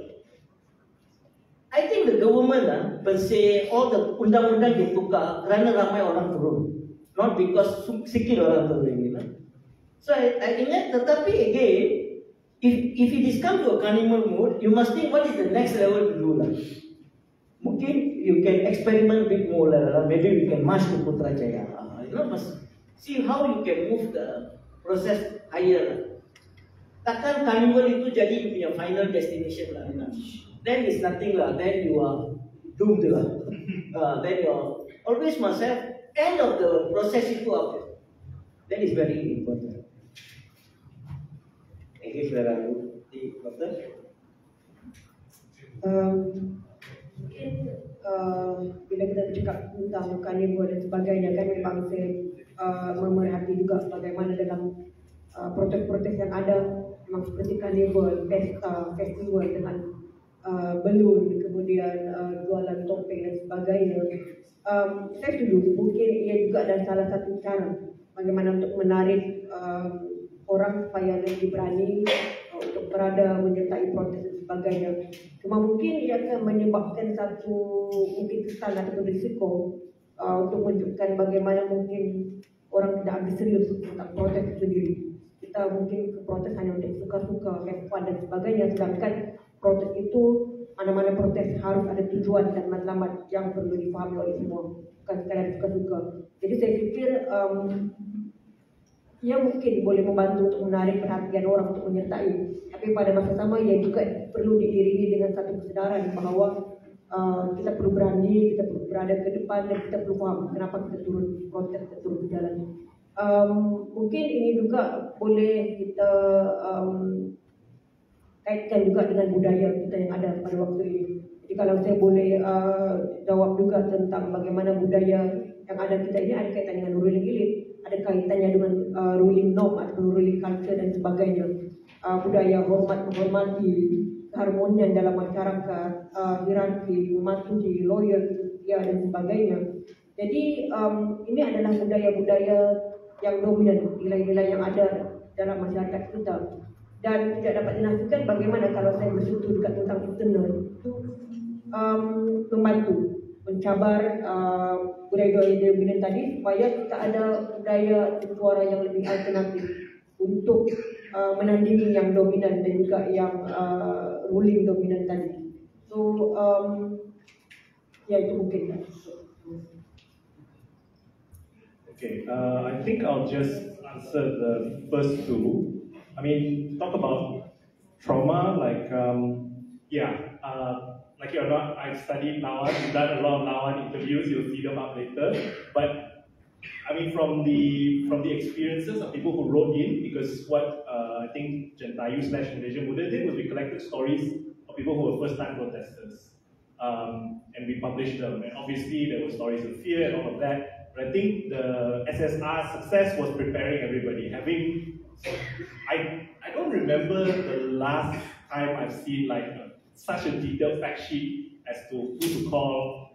I think the government, per se, all the undang-undang ditukar kerana ramai orang turun. Not because sikit orang turun, you know. So I ingat, tetapi again, if it is come to a carnival mode, you must think what is the next level to do lah. Mungkin you can experiment a bit more lah. Maybe we can march to Putrajaya. You know, See how you can move the process higher. Takkan carnival itu jadi punya final destination lah. Then it's nothing lah. Then you are doomed lah. Then you are always must have end of the process itu apa. That is very important. Thank you, Saudara. Dokter. Mungkin bila kita bercakap tentang carnival dan sebagainya kan memang saya memerhati juga bagaimana dalam protes-protes yang ada memang seperti carnival, festival dengan balloon, kemudian jualan topeng dan sebagainya. Saya setuju mungkin ia juga adalah salah satu cara bagaimana untuk menarik orang supaya lebih berani untuk berada menyertai protes dan sebagainya. Cuma mungkin ia akan menyebabkan satu mungkin kesan ataupun risiko untuk menunjukkan bagaimana mungkin orang tidak ambil serius tentang protes itu sendiri. Kita mungkin ke protes hanya untuk suka-suka, have fun dan sebagainya, sedangkan protes itu mana-mana protes harus ada tujuan dan matlamat yang perlu dipahami oleh semua, bukan sekadar suka-suka. Jadi saya fikir ia mungkin boleh membantu untuk menarik perhatian orang untuk menyertai, tapi pada masa sama ia juga perlu diiringi dengan satu kesedaran bahawa kita perlu berani, kita perlu berada ke depan dan kita perlu faham kenapa kita turun protes, kita turun berjalan. Mungkin ini juga boleh kita kaitkan juga dengan budaya kita yang ada pada waktu ini. Jadi kalau saya boleh jawab juga tentang bagaimana budaya yang ada kita ini ada kaitan dengan ruling elite, ada kaitannya dengan ruling norm atau ruling culture dan sebagainya. Budaya hormat menghormati, keharmonian dalam masyarakat, hierarki, mematuhi, loyal, setia dan sebagainya. Jadi ini adalah budaya-budaya yang dominan, nilai-nilai yang ada dalam masyarakat kita. Dan tidak dapat dinafikan bagaimana kalau saya bersentuh juga tentang internal itu membantu mencabar budaya-budaya dominan tadi supaya kita ada budaya suara yang lebih alternatif untuk menandingi yang dominan dan juga yang ruling dominan tadi. So ya itu mungkin. Okay, I think I'll just answer the first two. I mean, talk about trauma, like, like you're not, I've studied Lawan, you've done a lot of Lawan interviews, you'll see them up later. But, I mean, from the experiences of people who wrote in, because what I think Jentayu/Malaysia Muda did was we collected stories of people who were first-time protesters. And we published them. And obviously, there were stories of fear and all of that. But I think the SSR's success was preparing everybody. I don't remember the last time I've seen like such a detailed fact sheet as to who to call,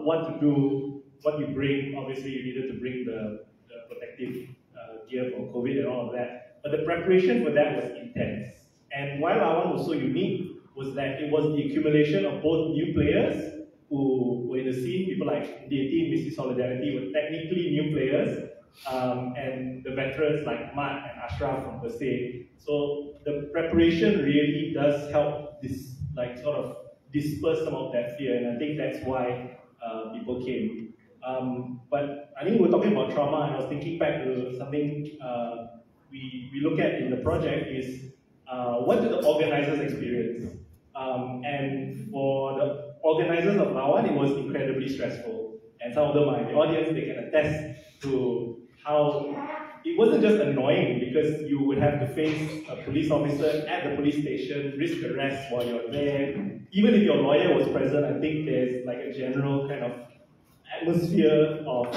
what to do, what you bring. Obviously, you needed to bring the protective gear for COVID and all of that. But the preparation for that was intense. And why Lawan was so unique was that it was the accumulation of both new players who were in the scene, people like DAT, Missy Solidarity were technically new players, and the veterans like Mat and Ashraf from Persay. So the preparation really does help this, like, sort of disperse some of that fear, and I think that's why people came. But I think we're talking about trauma, and I was thinking back to something we look at in the project is what do the organizers experience? And for the organizers of Lawan, it was incredibly stressful. And some of them are in the audience, they can attest to how it wasn't just annoying because you would have to face a police officer at the police station, risk arrest while you're there. Even if your lawyer was present, I think there's like a general kind of atmosphere of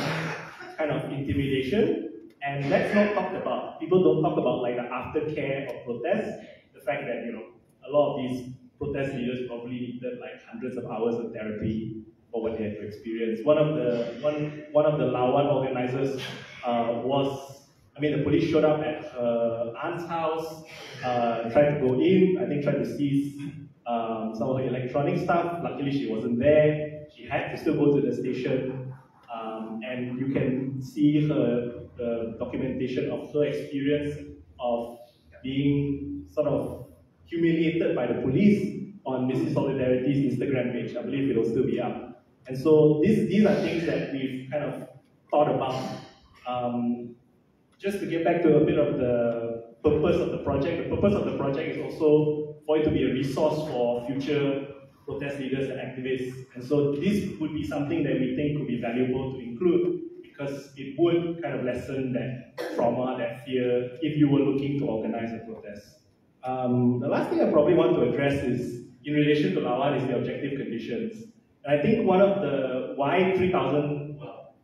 kind of intimidation. And that's not talked about. People don't talk about like the aftercare of protests. The fact that, you know, a lot of these protest leaders probably needed like hundreds of hours of therapy for what they had to experience. One of the Lawan organizers the police showed up at her aunt's house, tried to go in, I think tried to seize some of her electronic stuff. Luckily she wasn't there. She had to still go to the station, and you can see the documentation of her experience of being sort of humiliated by the police on Missy Solidarity's Instagram page. I believe it'll still be up. And so these are things that we've kind of thought about Just to get back to a bit of the purpose of the project is also for it to be a resource for future protest leaders and activists. And so this would be something that we think could be valuable to include, because it would kind of lessen that trauma, that fear, if you were looking to organize a protest. The last thing I probably want to address is, in relation to Lawan, is the objective conditions. And I think one of the why 3,000, well,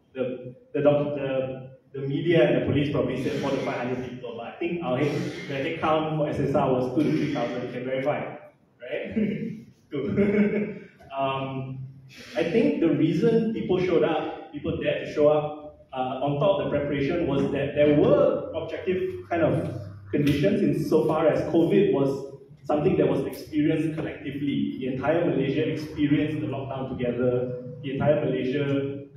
the media and the police probably said 400 to 500 people, but I think our head count for SSR was 2,000 to 3,000. You can verify, right? Good. I think the reason people showed up, people dared to show up on top of the preparation, was that there were objective kind of conditions insofar as COVID was something that was experienced collectively. The entire Malaysia experienced the lockdown together. The entire Malaysia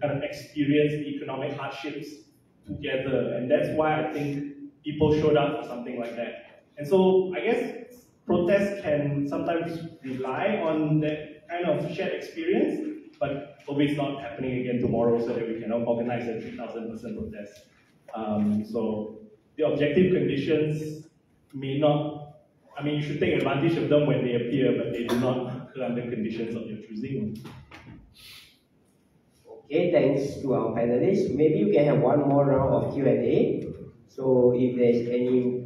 kind of experienced the economic hardships together, and that's why I think people showed up for something like that. And so I guess protests can sometimes rely on that kind of shared experience, but hopefully it's not happening again tomorrow so that we can organize a 3,000 person protest. So the objective conditions may not, I mean, you should take advantage of them when they appear, but they do not occur under conditions of your choosing. Okay, thanks to our panelists. Maybe we can have one more round of Q&A. So if there's any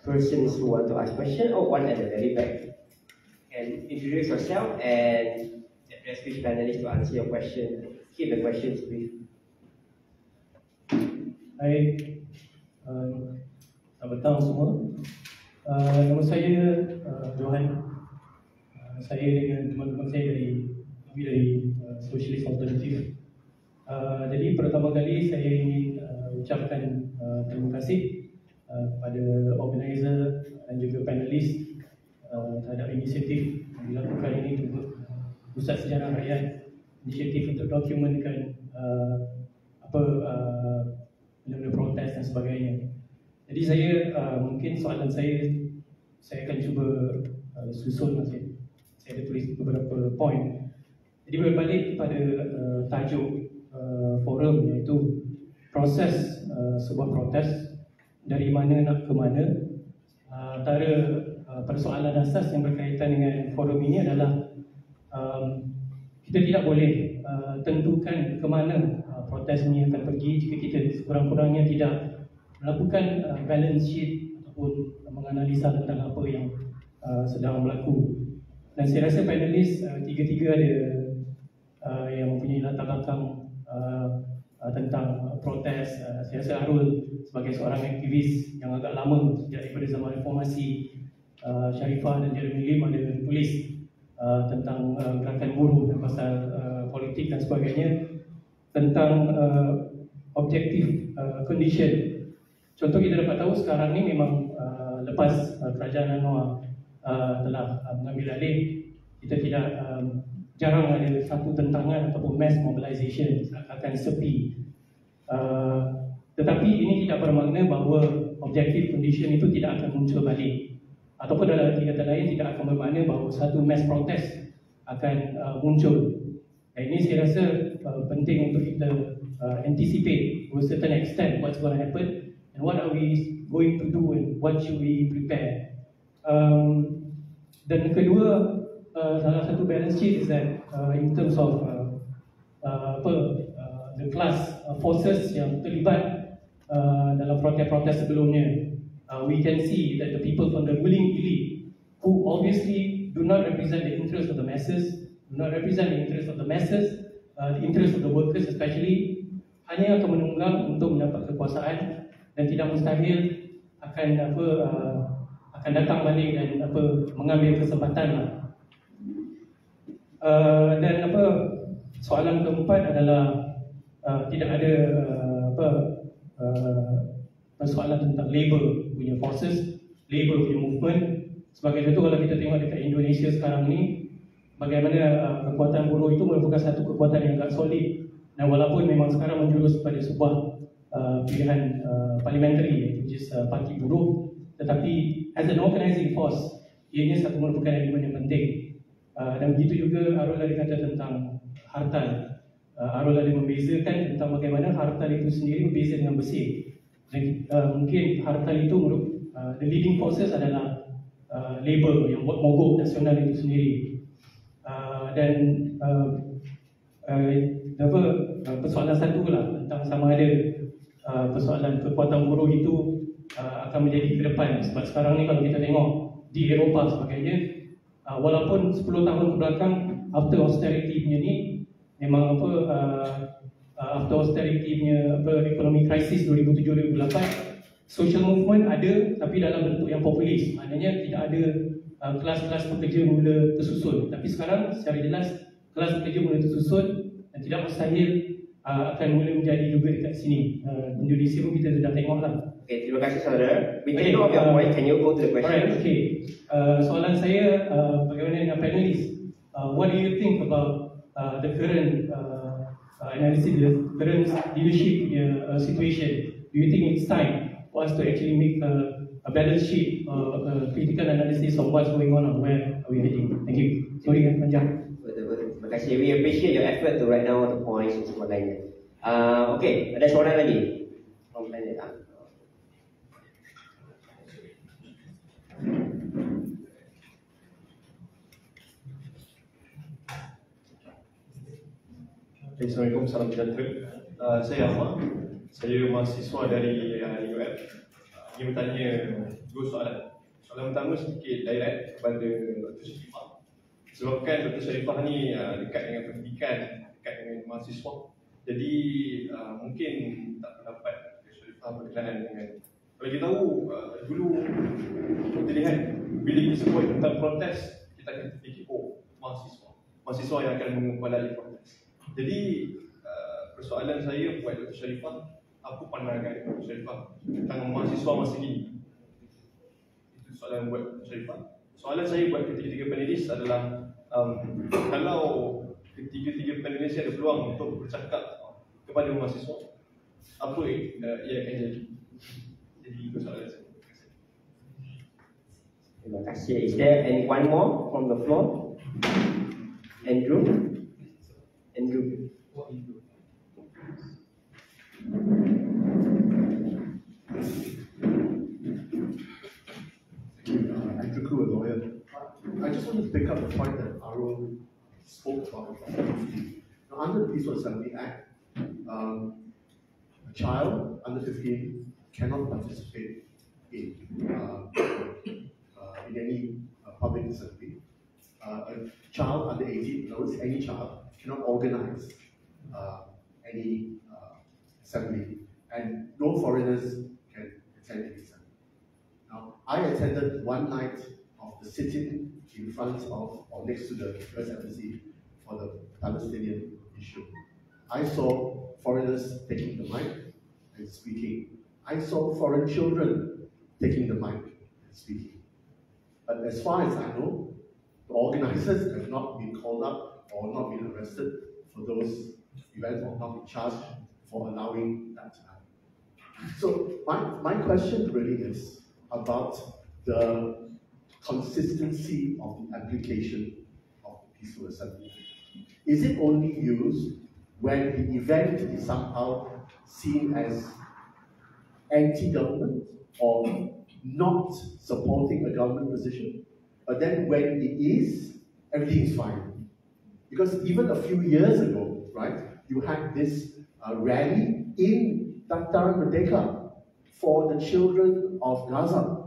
persons who want to ask questions, or one at the very back, and introduce yourself and address which panelist to answer your question. Keep the questions brief. Hai, selamat petang semua. Nama saya Johan. Saya dengan teman-teman saya dari Socialist Alternative. Jadi pertama kali saya ingin ucapkan terima kasih kepada organizer dan juga panelis terhadap inisiatif yang dilakukan ini untuk Pusat Sejarah Rakyat, inisiatif untuk dokumentkan benda-benda protes dan sebagainya. Jadi saya mungkin soalan saya akan cuba susun nanti. Saya ada tulis beberapa point. Jadi berbalik kepada tajuk forum, iaitu proses sebuah protes dari mana nak ke mana. Antara persoalan asas yang berkaitan dengan forum ini adalah kita tidak boleh tentukan ke mana protes ini akan pergi jika kita sekurang-kurangnya tidak melakukan balance sheet ataupun menganalisa tentang apa yang sedang berlaku. Dan saya rasa panelis tiga-tiga ada yang mempunyai latar belakang tentang protes. Saya rasa Arul sebagai seorang aktivis yang agak lama daripada zaman reformasi, Sharifah dan Jeremy Lim ada tulis tentang gerakan buruh dan pasal politik dan sebagainya, tentang objective condition. Contoh kita dapat tahu sekarang ni memang lepas kerajaan Anwar telah mengambil alih, kita tidak jarang ada satu tentangan ataupun mass mobilization, akan sepi. Tetapi ini tidak bermakna bahawa objective condition itu tidak akan muncul balik, ataupun dalam arti kata lain tidak akan bermakna bahawa satu mass protest akan muncul. Dan ini saya rasa penting untuk kita anticipate to a certain extent what's going to happen and what are we going to do and what should we prepare. Dan kedua, salah satu balance sheet is that in terms of the class forces yang terlibat dalam protes-protes sebelumnya, we can see that the people from the ruling elite, who obviously do not represent the interest of the masses, the interest of the workers especially, hanya akan menunggang untuk mendapat kekuasaan dan tidak mustahil akan akan datang balik dan mengambil kesempatan lah. Dan soalan keempat adalah tidak ada persoalan tentang labor punya forces, labor punya movement. Sebagai contoh, kalau kita tengok dekat Indonesia sekarang ni, bagaimana kekuatan buruh itu merupakan satu kekuatan yang agak solid. Dan walaupun memang sekarang menjurus pada sebuah pilihan parliamentary, which is parti buruh, tetapi as an organising force, ianya satu merupakan elemen yang penting. Dan begitu juga Arul tadi kata tentang hartan. Arul ada membezakan tentang bagaimana hartal itu sendiri berbeza dengan bersih. Dan, mungkin hartal itu the leading forces adalah labor yang buat mogok nasional itu sendiri. Persoalan satu lah tentang sama ada persoalan kekuatan buruh itu akan menjadi ke depan. Sebab sekarang ni kalau kita tengok di Eropah sebagainya, walaupun 10 tahun ke belakang after austerity punya ni memang after austerity punya ekonomi krisis 2007-2008, social movement ada tapi dalam bentuk yang populis. Maknanya tidak ada kelas-kelas pekerja mula tersusun. Tapi sekarang secara jelas kelas pekerja mula tersusun dan tidak mustahil akan mula menjadi juga dekat sini. Indonesia pun kita sudah tengok lah. Okay, terima kasih saudara. We take note of your point. Can you go to the question? Alright, okay. Soalan saya bagaimana dengan panelis? What do you think about the current analysis, the current leadership situation? Do you think it's time for us to actually make a balance sheet, a critical analysis of what's going on and where are we heading? Thank you. Sorry, panjang. Terima kasih. We appreciate your effort to write down the points dan sebagainya. Okay, ada soalan lagi? Assalamualaikum, salam sejahtera. Saya Ahmad, saya mahasiswa dari UF. Ingin bertanya dua soalan. Soalan pertama sedikit direct kepada Dr. Sharifah. Sebabkan Dr. Sharifah ni dekat dengan pendidikan, dekat dengan mahasiswa. Jadi mungkin tak pendapat Dr. Sharifah berkenaan dengan, kalau kita tahu dulu kita lihat bila kita sebut tentang protes, kita akan fikir mahasiswa yang akan mengumpulkan protes. Jadi persoalan saya buat Dr. Sharifah, apa pandangan Dr. Sharifah tentang mahasiswa masa ini? Itu soalan buat Dr. Sharifah. Soalan saya buat ketiga-tiga panelis adalah kalau ketiga-tiga panelis ada peluang untuk bercakap kepada mahasiswa, apa yang akan jadi? Jadi itu soalan saya. Terima kasih. Is there one more from the floor? Andrew? Andrew. Andrew Koo, a lawyer. I just want to pick up the point that Arul spoke about. Now, under the Peaceful Assembly Act, a child under 15 cannot participate in any public assembly. A child under 18, in other words, any child, cannot organize any assembly, and no foreigners can attend the assembly. Now, I attended one night of the sitting in front of or next to the US Embassy for the Palestinian issue. I saw foreigners taking the mic and speaking. I saw foreign children taking the mic and speaking. But as far as I know, the organizers have not been called up or not been arrested for those events or not been charged for allowing that to happen. So my question really is about the consistency of the application of the Peaceful Assembly. Is it only used when the event is somehow seen as anti-government or not supporting a government position, but then when it is, everything is fine? Because even a few years ago, right, you had this rally in Dataran Merdeka for the children of Gaza.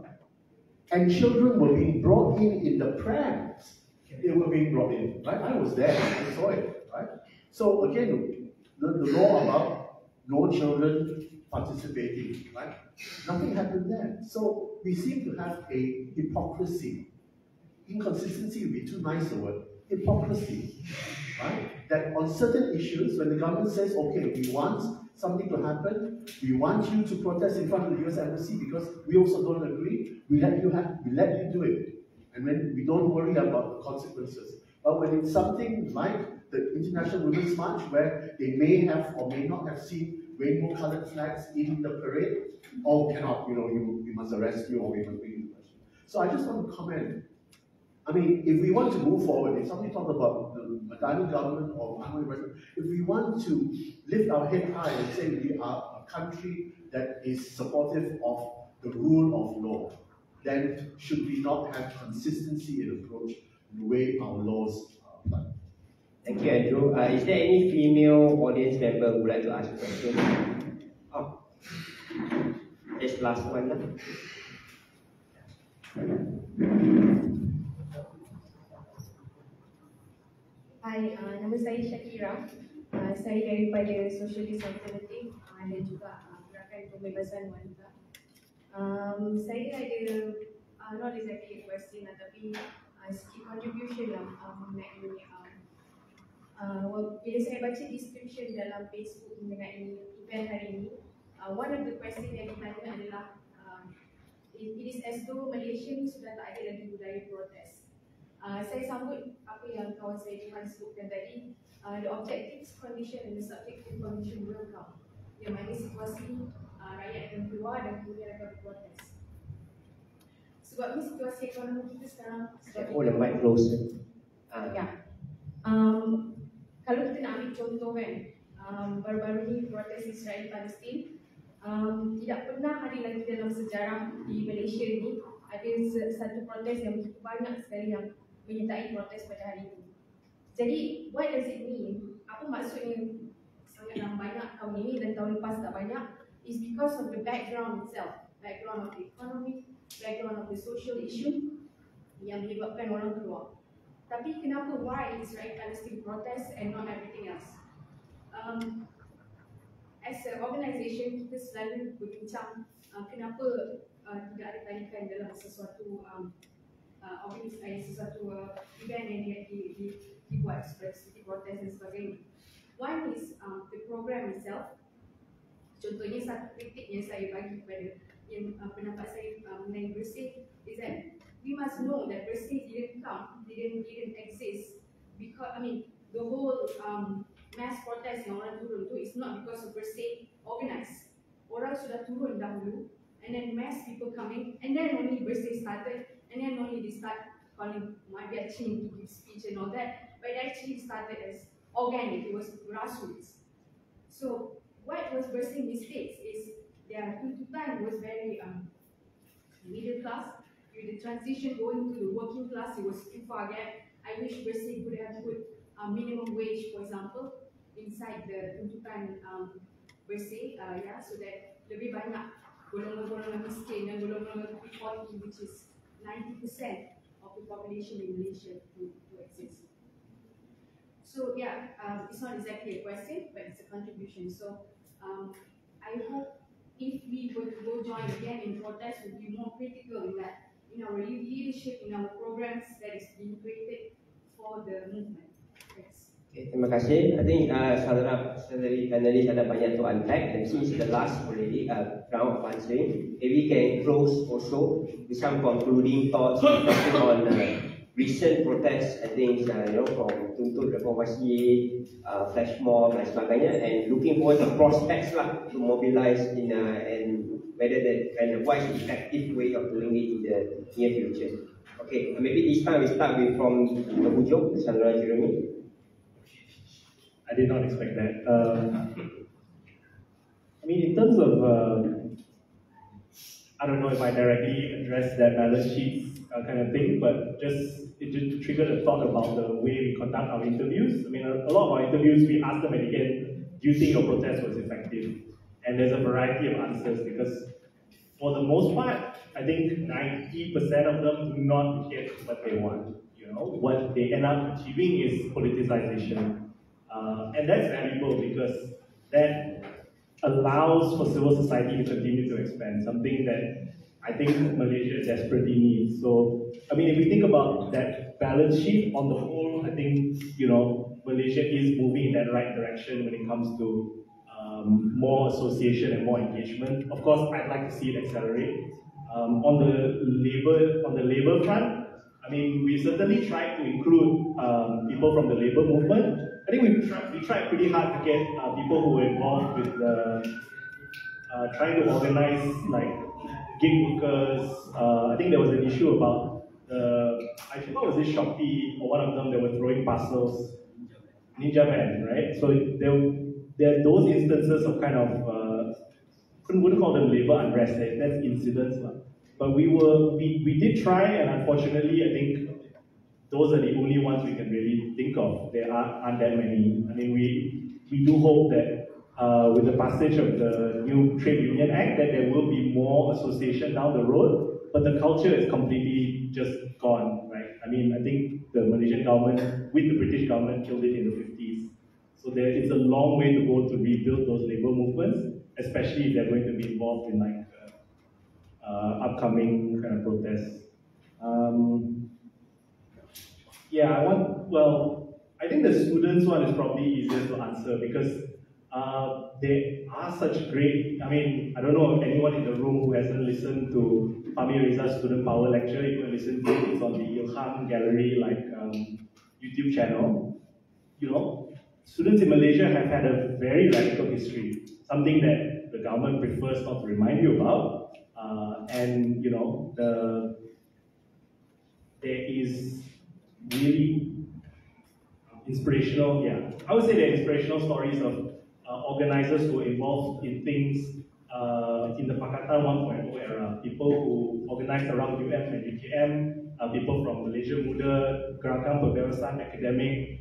And children were being brought in the prams. They were being brought in, right? I was there, I saw it, right? So again, the law about no children participating, right? Nothing happened there. So we seem to have a hypocrisy. Inconsistency would be too nice a word. Hypocrisy, right? That on certain issues, when the government says, okay, we want something to happen, we want you to protest in front of the US Embassy because we also don't agree, we let you do it. And when we don't worry about the consequences. But when it's something like the International Women's March, where they may have or may not have seen rainbow-colored flags in the parade, oh, cannot, we must arrest you or we must bring you to question. So I just want to comment, I mean, if we want to move forward, if somebody talks about the Madani government or Mahmoud Ibrahim, if we want to lift our head high and say we are a country that is supportive of the rule of law, then should we not have consistency in approach in the way our laws are applied? Thank you, Andrew. Is there any female audience member who would like to ask a question? Oh, this last one. Hai, nama saya Shakira. Saya daripada Socialist Alternative dan juga Gerakan Pembebasan Wanita. Saya ada not exactly a question tapi sikit contribution lah mengenai bila saya baca description dalam Facebook mengenai event hari ini, one of the question yang ditanya adalah it is as though Malaysia ni sudah tak ada lagi budaya protes. Saya sambut apa yang kawan saya Johan sebutkan tadi, the objectives condition and the subjective condition will come. Yang mana situasi rakyat akan keluar dan kemudian akan berprotes. Sebab ni situasi ekonomi kita sekarang. Oh, the mic closer. Ya. Kalau kita nak ambil contoh kan, baru-baru ni protes Israel Palestin, tidak pernah ada lagi dalam sejarah di Malaysia ni ada satu protes yang begitu banyak sekali yang menyertai protes pada hari ini. Jadi, what does it mean? Apa maksudnya sangat banyak tahun ini dan tahun lepas tak banyak? Is because of the background itself, background of the economy, background of the social issue yang menyebabkan orang keluar. Tapi kenapa why Israel Palestine protest and not everything else? As an organisation kita selalu berbincang kenapa tidak ada talikan dalam sesuatu sesuatu event yang dibuat seperti protes dan sebagainya. One is the program itself. Contohnya satu kritik yang saya bagi kepada yang pendapat saya mengenai Bersih is that we must know that Bersih didn't exist because the whole mass protest yang orang turun tu is not because of Bersih organized. Orang sudah turun dahulu, and then mass people coming, and then only Bersih started, and then only they start calling Mahathir Chin to give speech and all that. But it actually started as organic, it was grassroots. So what was Bersih mistakes is their tuntutan was very middle class. With the transition going to the working class, it was too far gap. I wish Bersih could have put minimum wage, for example, inside the tuntutan Bersih, so that lebih banyak golongan-golongan miskin dan golongan equality, which is 90% of the population in Malaysia to exist. So it's not exactly a question, but it's a contribution. So I hope if we were to go join again in protest, we'll be more critical in that, in our leadership, in our programs that is being created for the movement. Thanks. Okay, terima kasih. I think saudara-saudari panelis ada banyak to unpack, and since the last already round of answering, if we can close also with some concluding thoughts on recent protests, I think from tuntut reformasi, flash mob dan sebagainya, and looking forward to prospects lah to mobilize in and whether that kind of what is the effective way of doing it in the near future. Okay, maybe this time we start with from the hujung, Saudara Jeremy. I did not expect that. In terms of, I don't know if I directly addressed that balance sheets kind of thing, but it just triggered a thought about the way we conduct our interviews. A lot of our interviews, we ask them at the end, do you think your protest was effective? And there's a variety of answers because for the most part, I think 90% of them do not get what they want. What they end up achieving is politicization. And that's valuable because that allows for civil society to continue to expand, something that I think Malaysia desperately needs. So, if we think about that balance sheet on the whole, I think, Malaysia is moving in that right direction when it comes to more association and more engagement. Of course, I'd like to see it accelerate. On the labor front, we certainly tried to include people from the labor movement. I think we tried pretty hard to get people who were involved with trying to organize like gig workers. I think there was an issue about I what was it, Shopee or one of them, they were throwing parcels, Ninja Van, right? So there are those instances of kind of, wouldn't call them labor unrest, that's incidents. But we did try, and unfortunately, I think those are the only ones we can really think of. There aren't that many. I mean, we do hope that with the passage of the new Trade Union Act, that there will be more association down the road, but the culture is completely just gone, right? I mean, I think the Malaysian government, with the British government, killed it in the 50s. So it's a long way to go to rebuild those labor movements, especially if they're going to be involved in like upcoming kind of protests. I think the students one is probably easier to answer because they are such great, I mean, I don't know if anyone in the room who hasn't listened to Fahmi Reza's Student Power lecture, you can listen to it. It's on the Ilham Gallery YouTube channel. You know, students in Malaysia have had a very radical history, something that the government prefers not to remind you about. And you know, there is really inspirational, I would say there are inspirational stories of organizers who are involved in things in the Pakatan 1.0 era. People who organized around UM and UKM, people from Malaysia Muda, Gerakan Pembebasan Academic.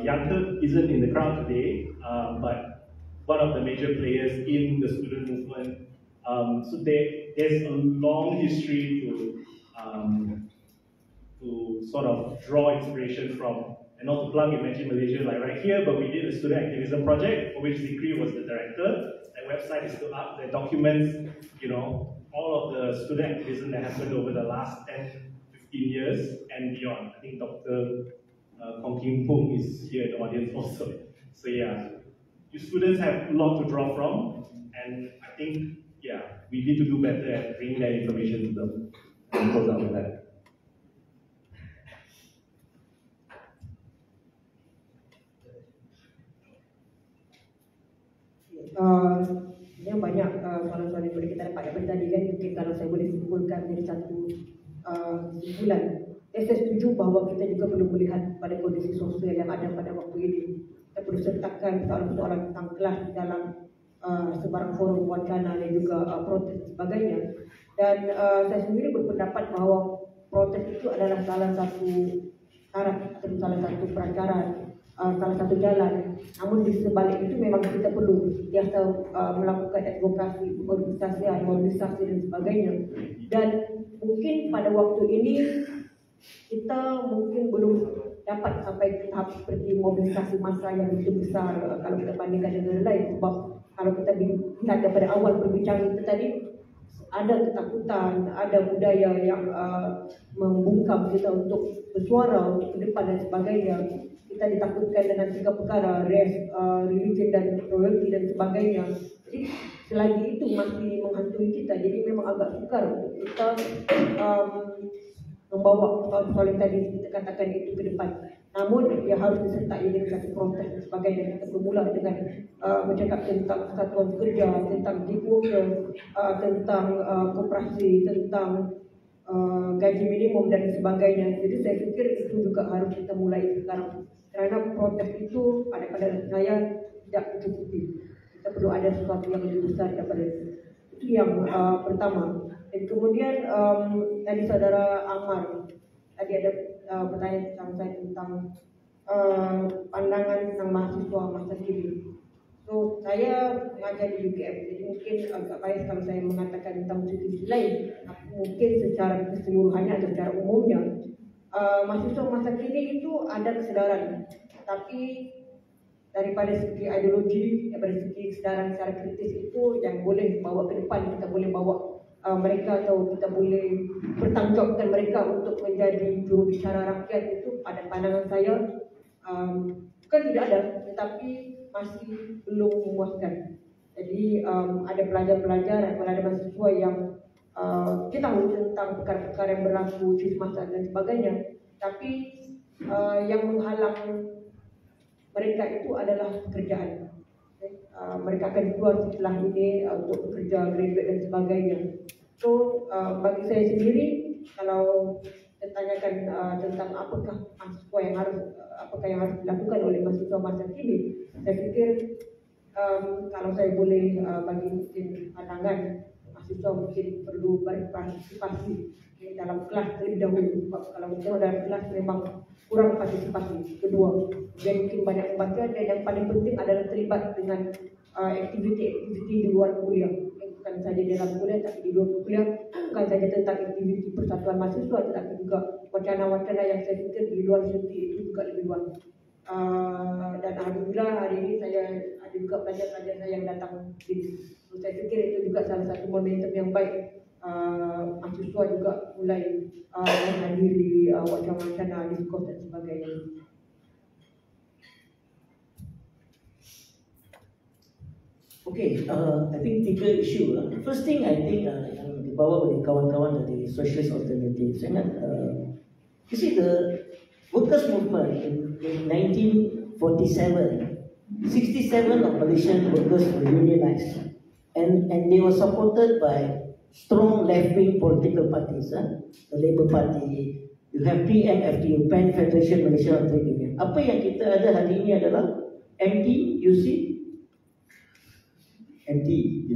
Yangke isn't in the crowd today, but one of the major players in the student movement. So there's a long history to sort of draw inspiration from. And not to plug Imagine Malaysia like right here, but we did a student activism project for which Zikri was the director. That website is still up. That documents, you know, all of the student activism that happened over the last 10, 15 years and beyond. I think Dr. Kong Kim Pung is here in the audience also. So yeah, you students have a lot to draw from, and I think, we need to do better at bringing that information to them. And close out with that. Yang banyak soalan-soalan yang boleh kita dapat daripada tadi kan. Mungkin kalau saya boleh simpulkan menjadi satu kesimpulan, saya setuju bahawa kita juga perlu melihat pada kondisi sosial yang ada pada waktu ini. Kita perlu sertakan soalan-soalan tentang kelas di dalam sebarang forum wacana dan juga protes dan sebagainya. Dan saya sendiri berpendapat bahawa protes itu adalah salah satu syarat atau salah satu perancaran, salah satu jalan. Namun di sebalik itu memang kita perlu biasa melakukan advokasi, mobilisasi dan sebagainya. Dan mungkin pada waktu ini kita mungkin belum dapat sampai ke tahap seperti mobilisasi massa yang begitu besar kalau kita bandingkan dengan lain. Sebab kalau kita lihat daripada awal perbincangan kita tadi, ada ketakutan, ada budaya yang membungkam kita untuk bersuara, untuk ke depan dan sebagainya. Kita ditakutkan dengan 3 perkara, race, religion dan royalty dan sebagainya. Jadi selagi itu masih menghantui kita, jadi memang agak sukar untuk kita membawa soal-soal yang tadi kita katakan itu ke depan. Namun ia harus disertai dengan satu proses dan sebagainya. Kita bermula dengan bercakap tentang kesatuan kerja, tentang gig worker, tentang koperasi, tentang gaji minimum dan sebagainya. Jadi saya fikir itu juga harus kita mulai sekarang. Kerana protes itu pada saya tidak mencukupi. Kita perlu ada sesuatu yang lebih besar daripada itu. Itu yang pertama. Dan kemudian tadi saudara Amar tadi ada pertanyaan tentang saya tentang pandangan tentang mahasiswa masa kini. So saya mengajar di UKM, jadi mungkin agak baik kalau saya mengatakan tentang institusi lain. Mungkin secara keseluruhannya atau secara umumnya mahasiswa masa kini itu ada kesedaran, tapi daripada segi ideologi, daripada segi kesedaran secara kritis itu yang boleh bawa ke depan, kita boleh bawa mereka atau kita boleh bertanggungjawabkan mereka untuk menjadi juru bicara rakyat itu pada pandangan saya bukan tidak ada, tetapi masih belum memuaskan. Jadi ada pelajar-pelajar, ada mahasiswa yang kita tahu tentang perkara-perkara yang berlaku, isu masa dan sebagainya, tapi yang menghalang mereka itu adalah pekerjaan. Mereka akan keluar setelah ini untuk bekerja, graduate dan sebagainya. So bagi saya sendiri, kalau ditanyakan tentang apakah yang harus dilakukan oleh mahasiswa masa kini, saya fikir kalau saya boleh bagi mungkin pandangan, mahasiswa mungkin perlu berpartisipasi dalam kelas terlebih dahulu. Sebab kalau kita dalam kelas memang kurang partisipasi. Kedua, dan mungkin banyak membaca, dan yang paling penting adalah terlibat dengan aktiviti-aktiviti di luar kuliah. Bukan saja dalam kuliah, tapi di luar kuliah, bukan saja tentang aktiviti persatuan mahasiswa, tetapi juga wacana-wacana yang saya fikir di luar senti itu juga lebih luas. Dan alhamdulillah hari ini saya ada juga pelajar-pelajar saya yang datang sini. So, saya fikir itu juga salah satu momentum yang baik. Mahasiswa juga mulai menghadiri wacana-wacana, diskurs dan sebagainya. Okay, I think tiga isu. First thing I think yang dibawa oleh kawan-kawan dari Socialist Alternative, saya ingat, you see the workers movement in 1947, 67 of Malaysian workers were unionized, and they were supported by strong left-wing political parties. The Labour Party, you have PMFTU, Pan Federation Malaysia Trade Union. Apa yang kita ada hari ini adalah MTUC. Okay,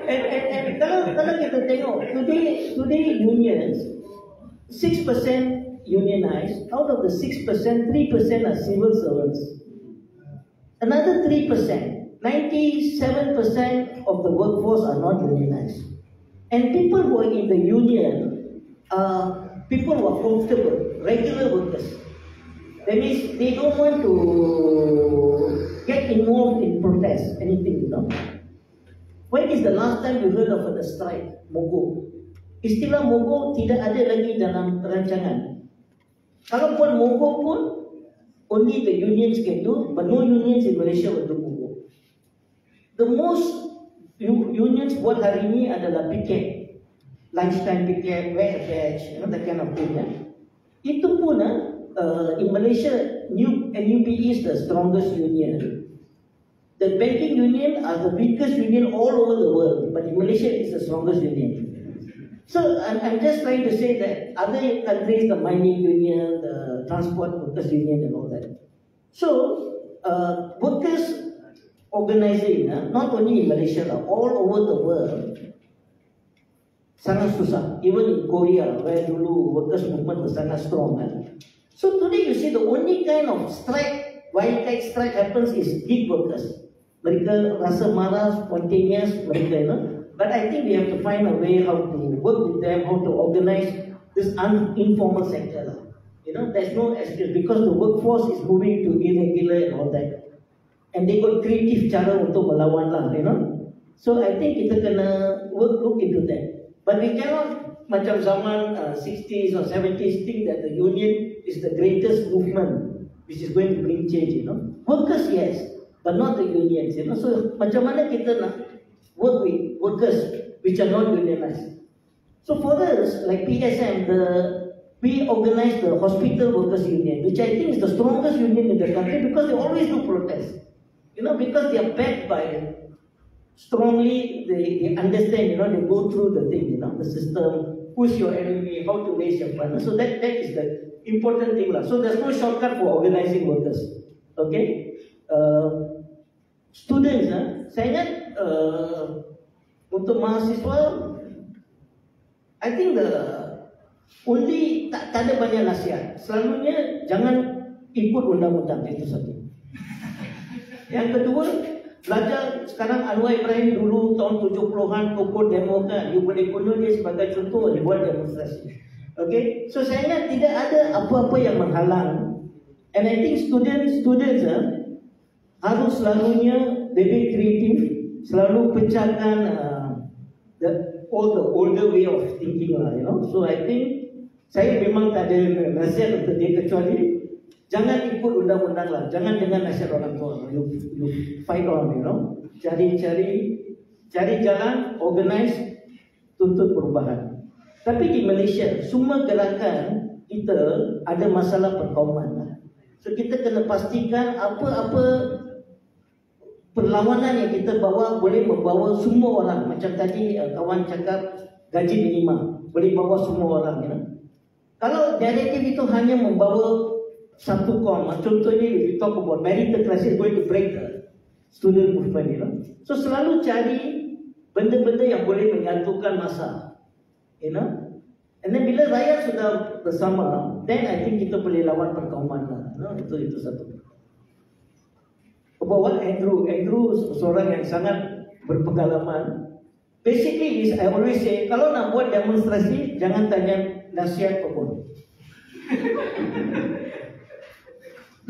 and kalau kita tengok today unions 6% unionized. Out of the 6%, 3% are civil servants. Another 3%, 97% of the workforce are not unionized. And people who are in the union are people who are comfortable, regular workers. That means they don't want to get involved in protest, anything, When is the last time you heard of a strike, mogok? Istilah mogok tidak ada lagi dalam perancangan. Kalau buat mogok pun, only the unions can do, but no unions in Malaysia will do mogok. The most unions buat hari ini adalah piket, lunchtime piket, wear a badge, that kind of thing. Itu pun in Malaysia, NUPE is the strongest union. The banking union are the biggest union all over the world, but in Malaysia it is the strongest union. So I'm just trying to say that other countries, the mining union, the transport workers union and all that. So workers organizing, not only in Malaysia, all over the world, sangat susah. Even in Korea, where dulu workers movement was sangat strong. So today you see the only kind of strike, wild-type strike happens is gig workers. Mereka rasa marah, spontaneous, mereka, But I think we have to find a way how to work with them, how to organize this informal sector. There's no excuse because the workforce is moving to irregular and all that. And they got creative cara untuk melawan lah, So I think kita kena look into that. But we cannot macam zaman 60s or 70s think that the union is the greatest movement which is going to bring change, Workers, yes, but not the unions, So macam mana kita nak work with workers which are not unionized. So for us, like PSM, we organize the hospital workers union, which I think is the strongest union in the country because they always do protest. Because they are backed by strongly, they understand, they go through the thing, the system, who's your enemy, how to raise your fund. So that is the important thing. So there's no shortcut for organizing workers. Okay? Students, saya ingat untuk mahasiswa, I think tak ada banyak nasihat. Selalunya jangan ikut undang-undang, itu satu. Yang kedua, belajar sekarang Anwar Ibrahim dulu tahun 70-an pukul demo kan, you boleh guna dia sebagai contoh, dia buat demonstrasi. Okay, so saya ingat tidak ada apa-apa yang menghalang. And I think students harus selalunya lebih kreatif, selalu pecahkan all the older way of thinking lah, So I think saya memang tak ada nasihat untuk dia kecuali jangan ikut undang-undang lah, jangan dengan nasihat orang tua. You fight on, Cari jalan, organize, tuntut perubahan. Tapi di Malaysia, semua gerakan kita ada masalah perkauman. So kita kena pastikan apa-apa perlawanan yang kita bawa boleh membawa semua orang. Macam tadi kawan cakap gaji minimum. boleh bawa semua orang, you know. Kalau narrative itu hanya membawa satu kaum, contohnya if you talk about meritocracy is going to break the student movement, you know. So selalu cari benda-benda yang boleh menyatukan masa, you know. And then bila rakyat sudah bersama, then I think kita boleh lawan perkauman lah, you know. Itu satu. About what Andrew seorang yang sangat berpengalaman. Basically is I always say, kalau nak buat demonstrasi, jangan tanya nasihat pokok.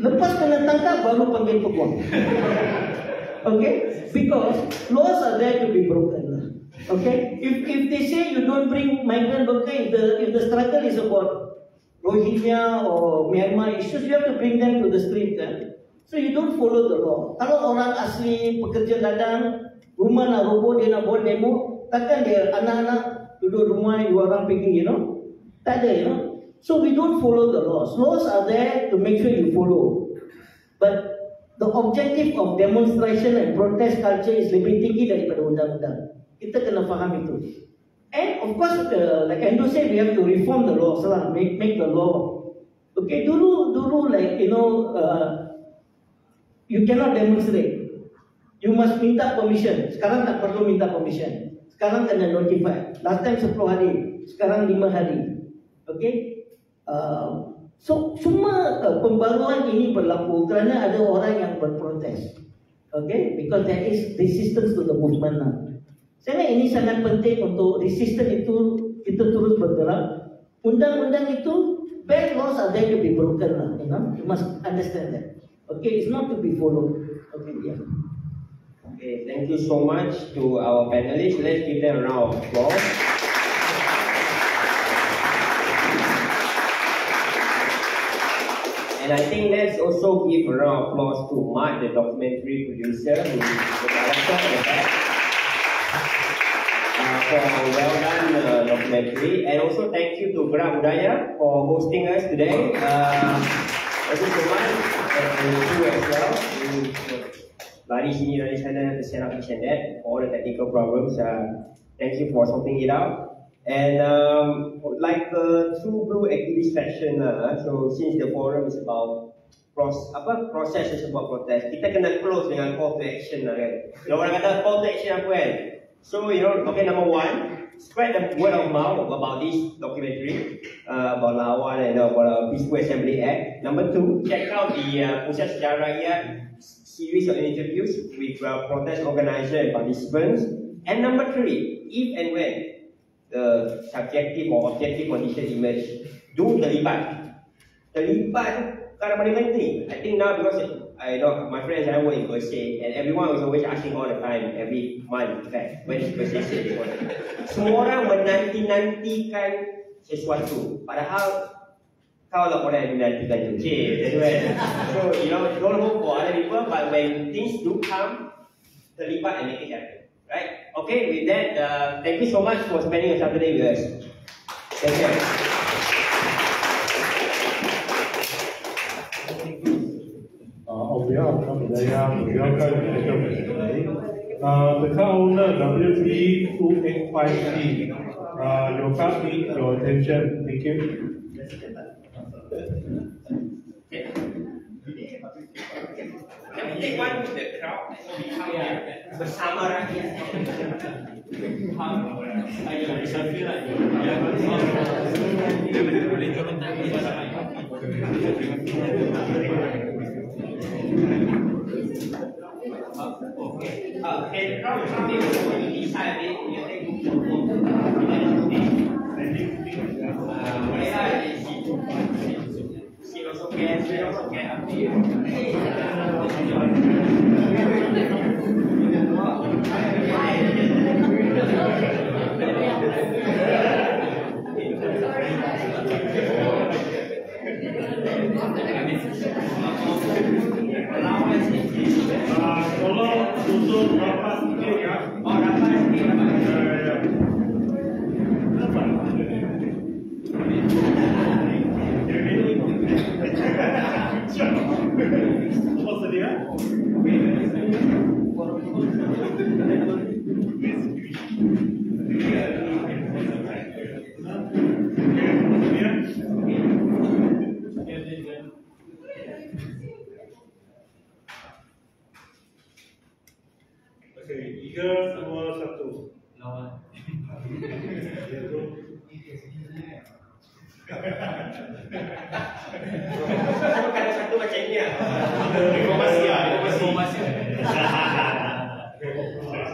Lepas kena tangkap baru panggil pokok. Okay? Because laws are there to be broken. Okay? If they say you don't bring migrant worker, if the struggle is about Rohingya or Myanmar issues, you have to bring them to the street, kan? So you don't follow the law. Kalau orang asli pekerja ladang, rumah nak roboh, dia nak buat demo, takkan dia anak-anak duduk rumah, dua orang pergi, you know? Tak ada, you know? So we don't follow the laws. Laws are there to make sure you follow. But the objective of demonstration and protest culture is lebih tinggi daripada undang-undang. Kita kena faham itu. And of course, like Andrew said, we have to reform the laws lah, make the law. Okay, dulu like, you know, you cannot demonstrate. You must minta permission. Sekarang tak perlu minta permission. Sekarang kena notify. Last time 10 hari, sekarang 5 hari. Okay? So semua pembaruan ini berlaku kerana ada orang yang berprotes. Okay? Because there is resistance to the movement now. Saya rasa ini sangat penting untuk resistance itu kita terus bergerak. Undang-undang itu, bad laws are there to be broken lah. You know? You must understand that. Okay? It's not to be followed. Okay? Yeah. Okay, thank you so much to our panelists. Let's give them a round of applause. And I think let's also give a round of applause to Mark, the documentary producer, who is the director of the back, for a well done documentary. And also thank you to Gerak Budaya for hosting us today. Thank you so much, and you as well. Lari sini, lari sana, to set up this and that, for all the technical problems. Thank you for sorting it out. And like the True Blue activist session, so since the forum is about process is about protest, kita kena close dengan call to action lah kan. Kalau orang kata call to action apa kan? So you know, okay, number one, spread the word of mouth about this documentary, about Lawan and about Peaceful Assembly Act. Number two, check out the Pusat Sejarah Rakyat series of interviews with protest organizers and participants. And number three, if and when the subjective or objective condition emerge, do terlibat kat parliamentary. I think now because I know my friends I work in Persay and everyone was always asking all the time, every month in fact, when is Persay say semua orang menanti-nantikan sesuatu, padahal kau lah orang yang menantikan tu. So you know, don't hope for other people, but when things do come, terlibat and make it happen. Right? Okay, with that, thank you so much for spending your Saturday with us. Thank you. On behalf of Budaya, welcome the car owner WP285C. Your car needs your attention. Thank you. Can we take one with the crowd? Bersama rakyat. Ayo, selfie lagi. Boleh turun tangan bersama. Okay, the crowd is coming from the side. You take boleh lah. Sit also can, sit also can. Tolong tutup rapat sikit ya. Oh, rapat sikit. Apa sedia? Bukan satu macam ini ya. Informasi ya, informasi. Reformasi.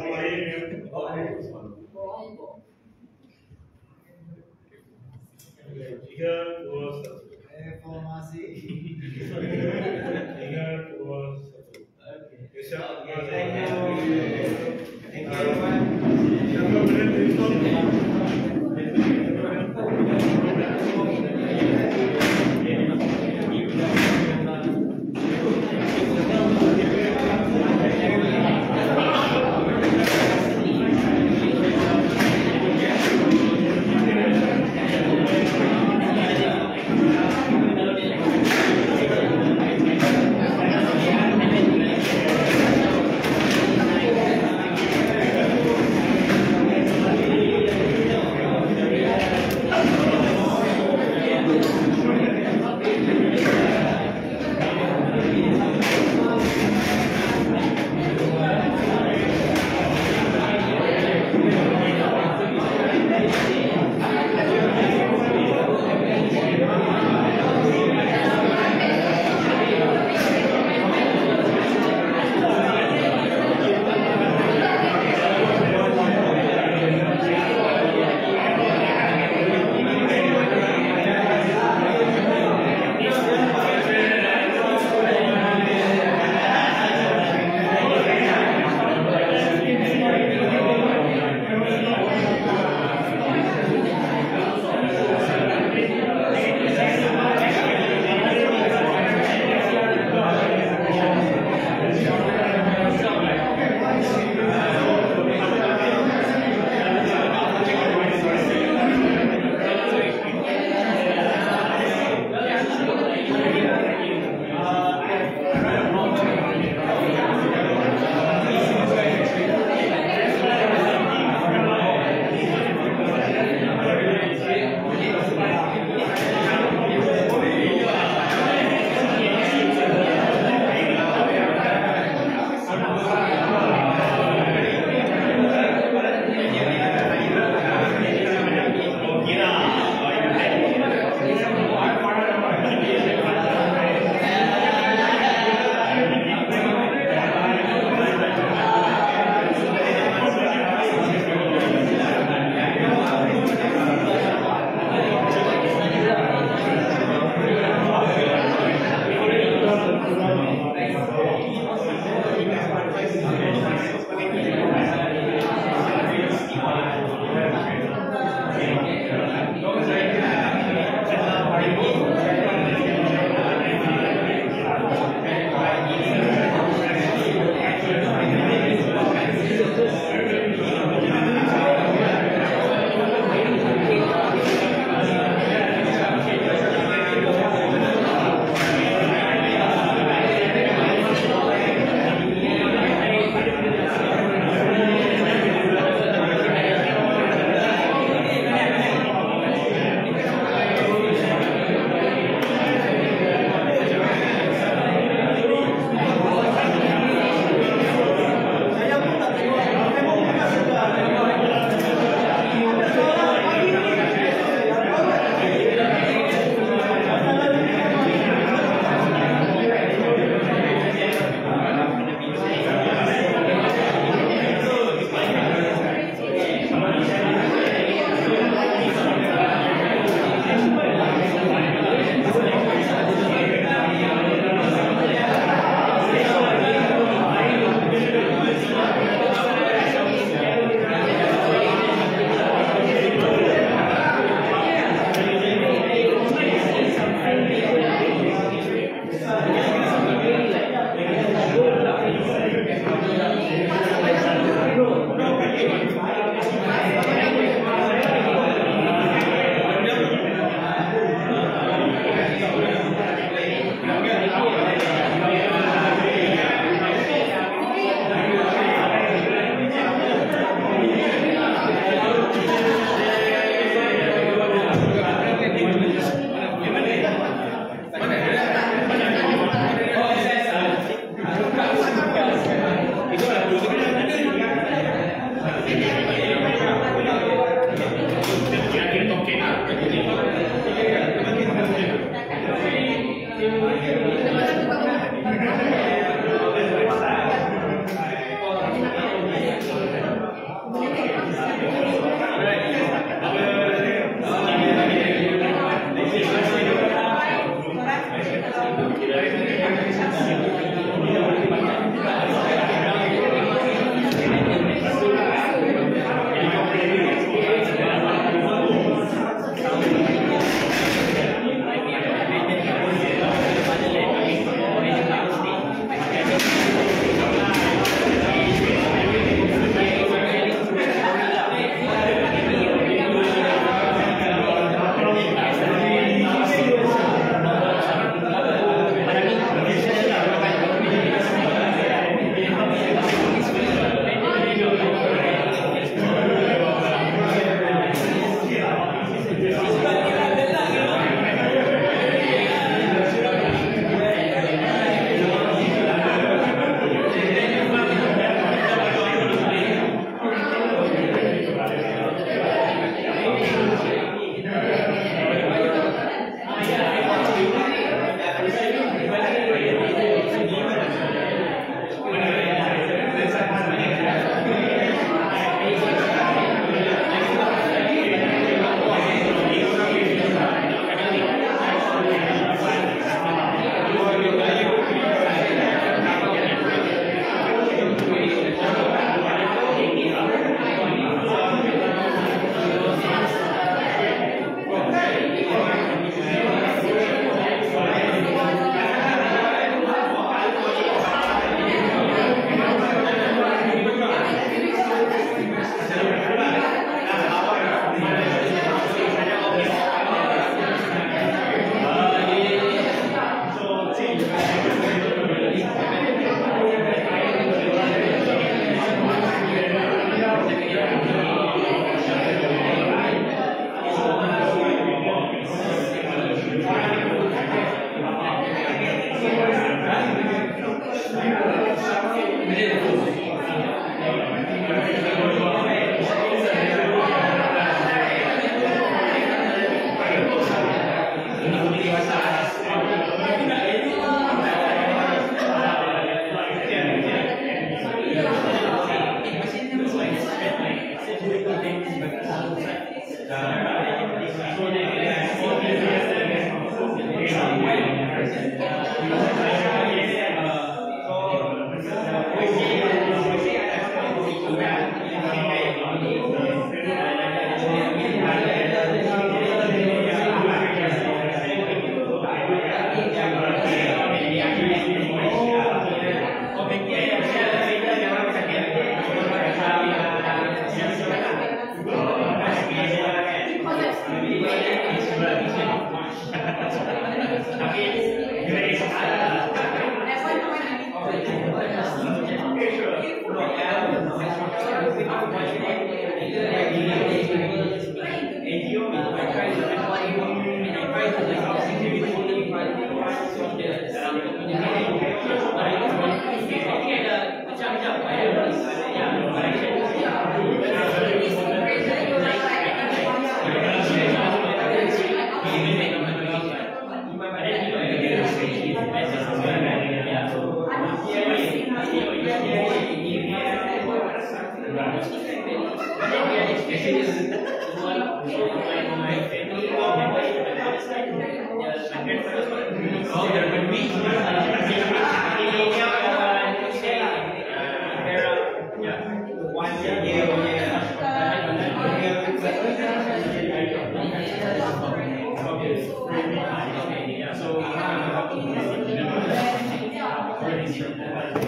So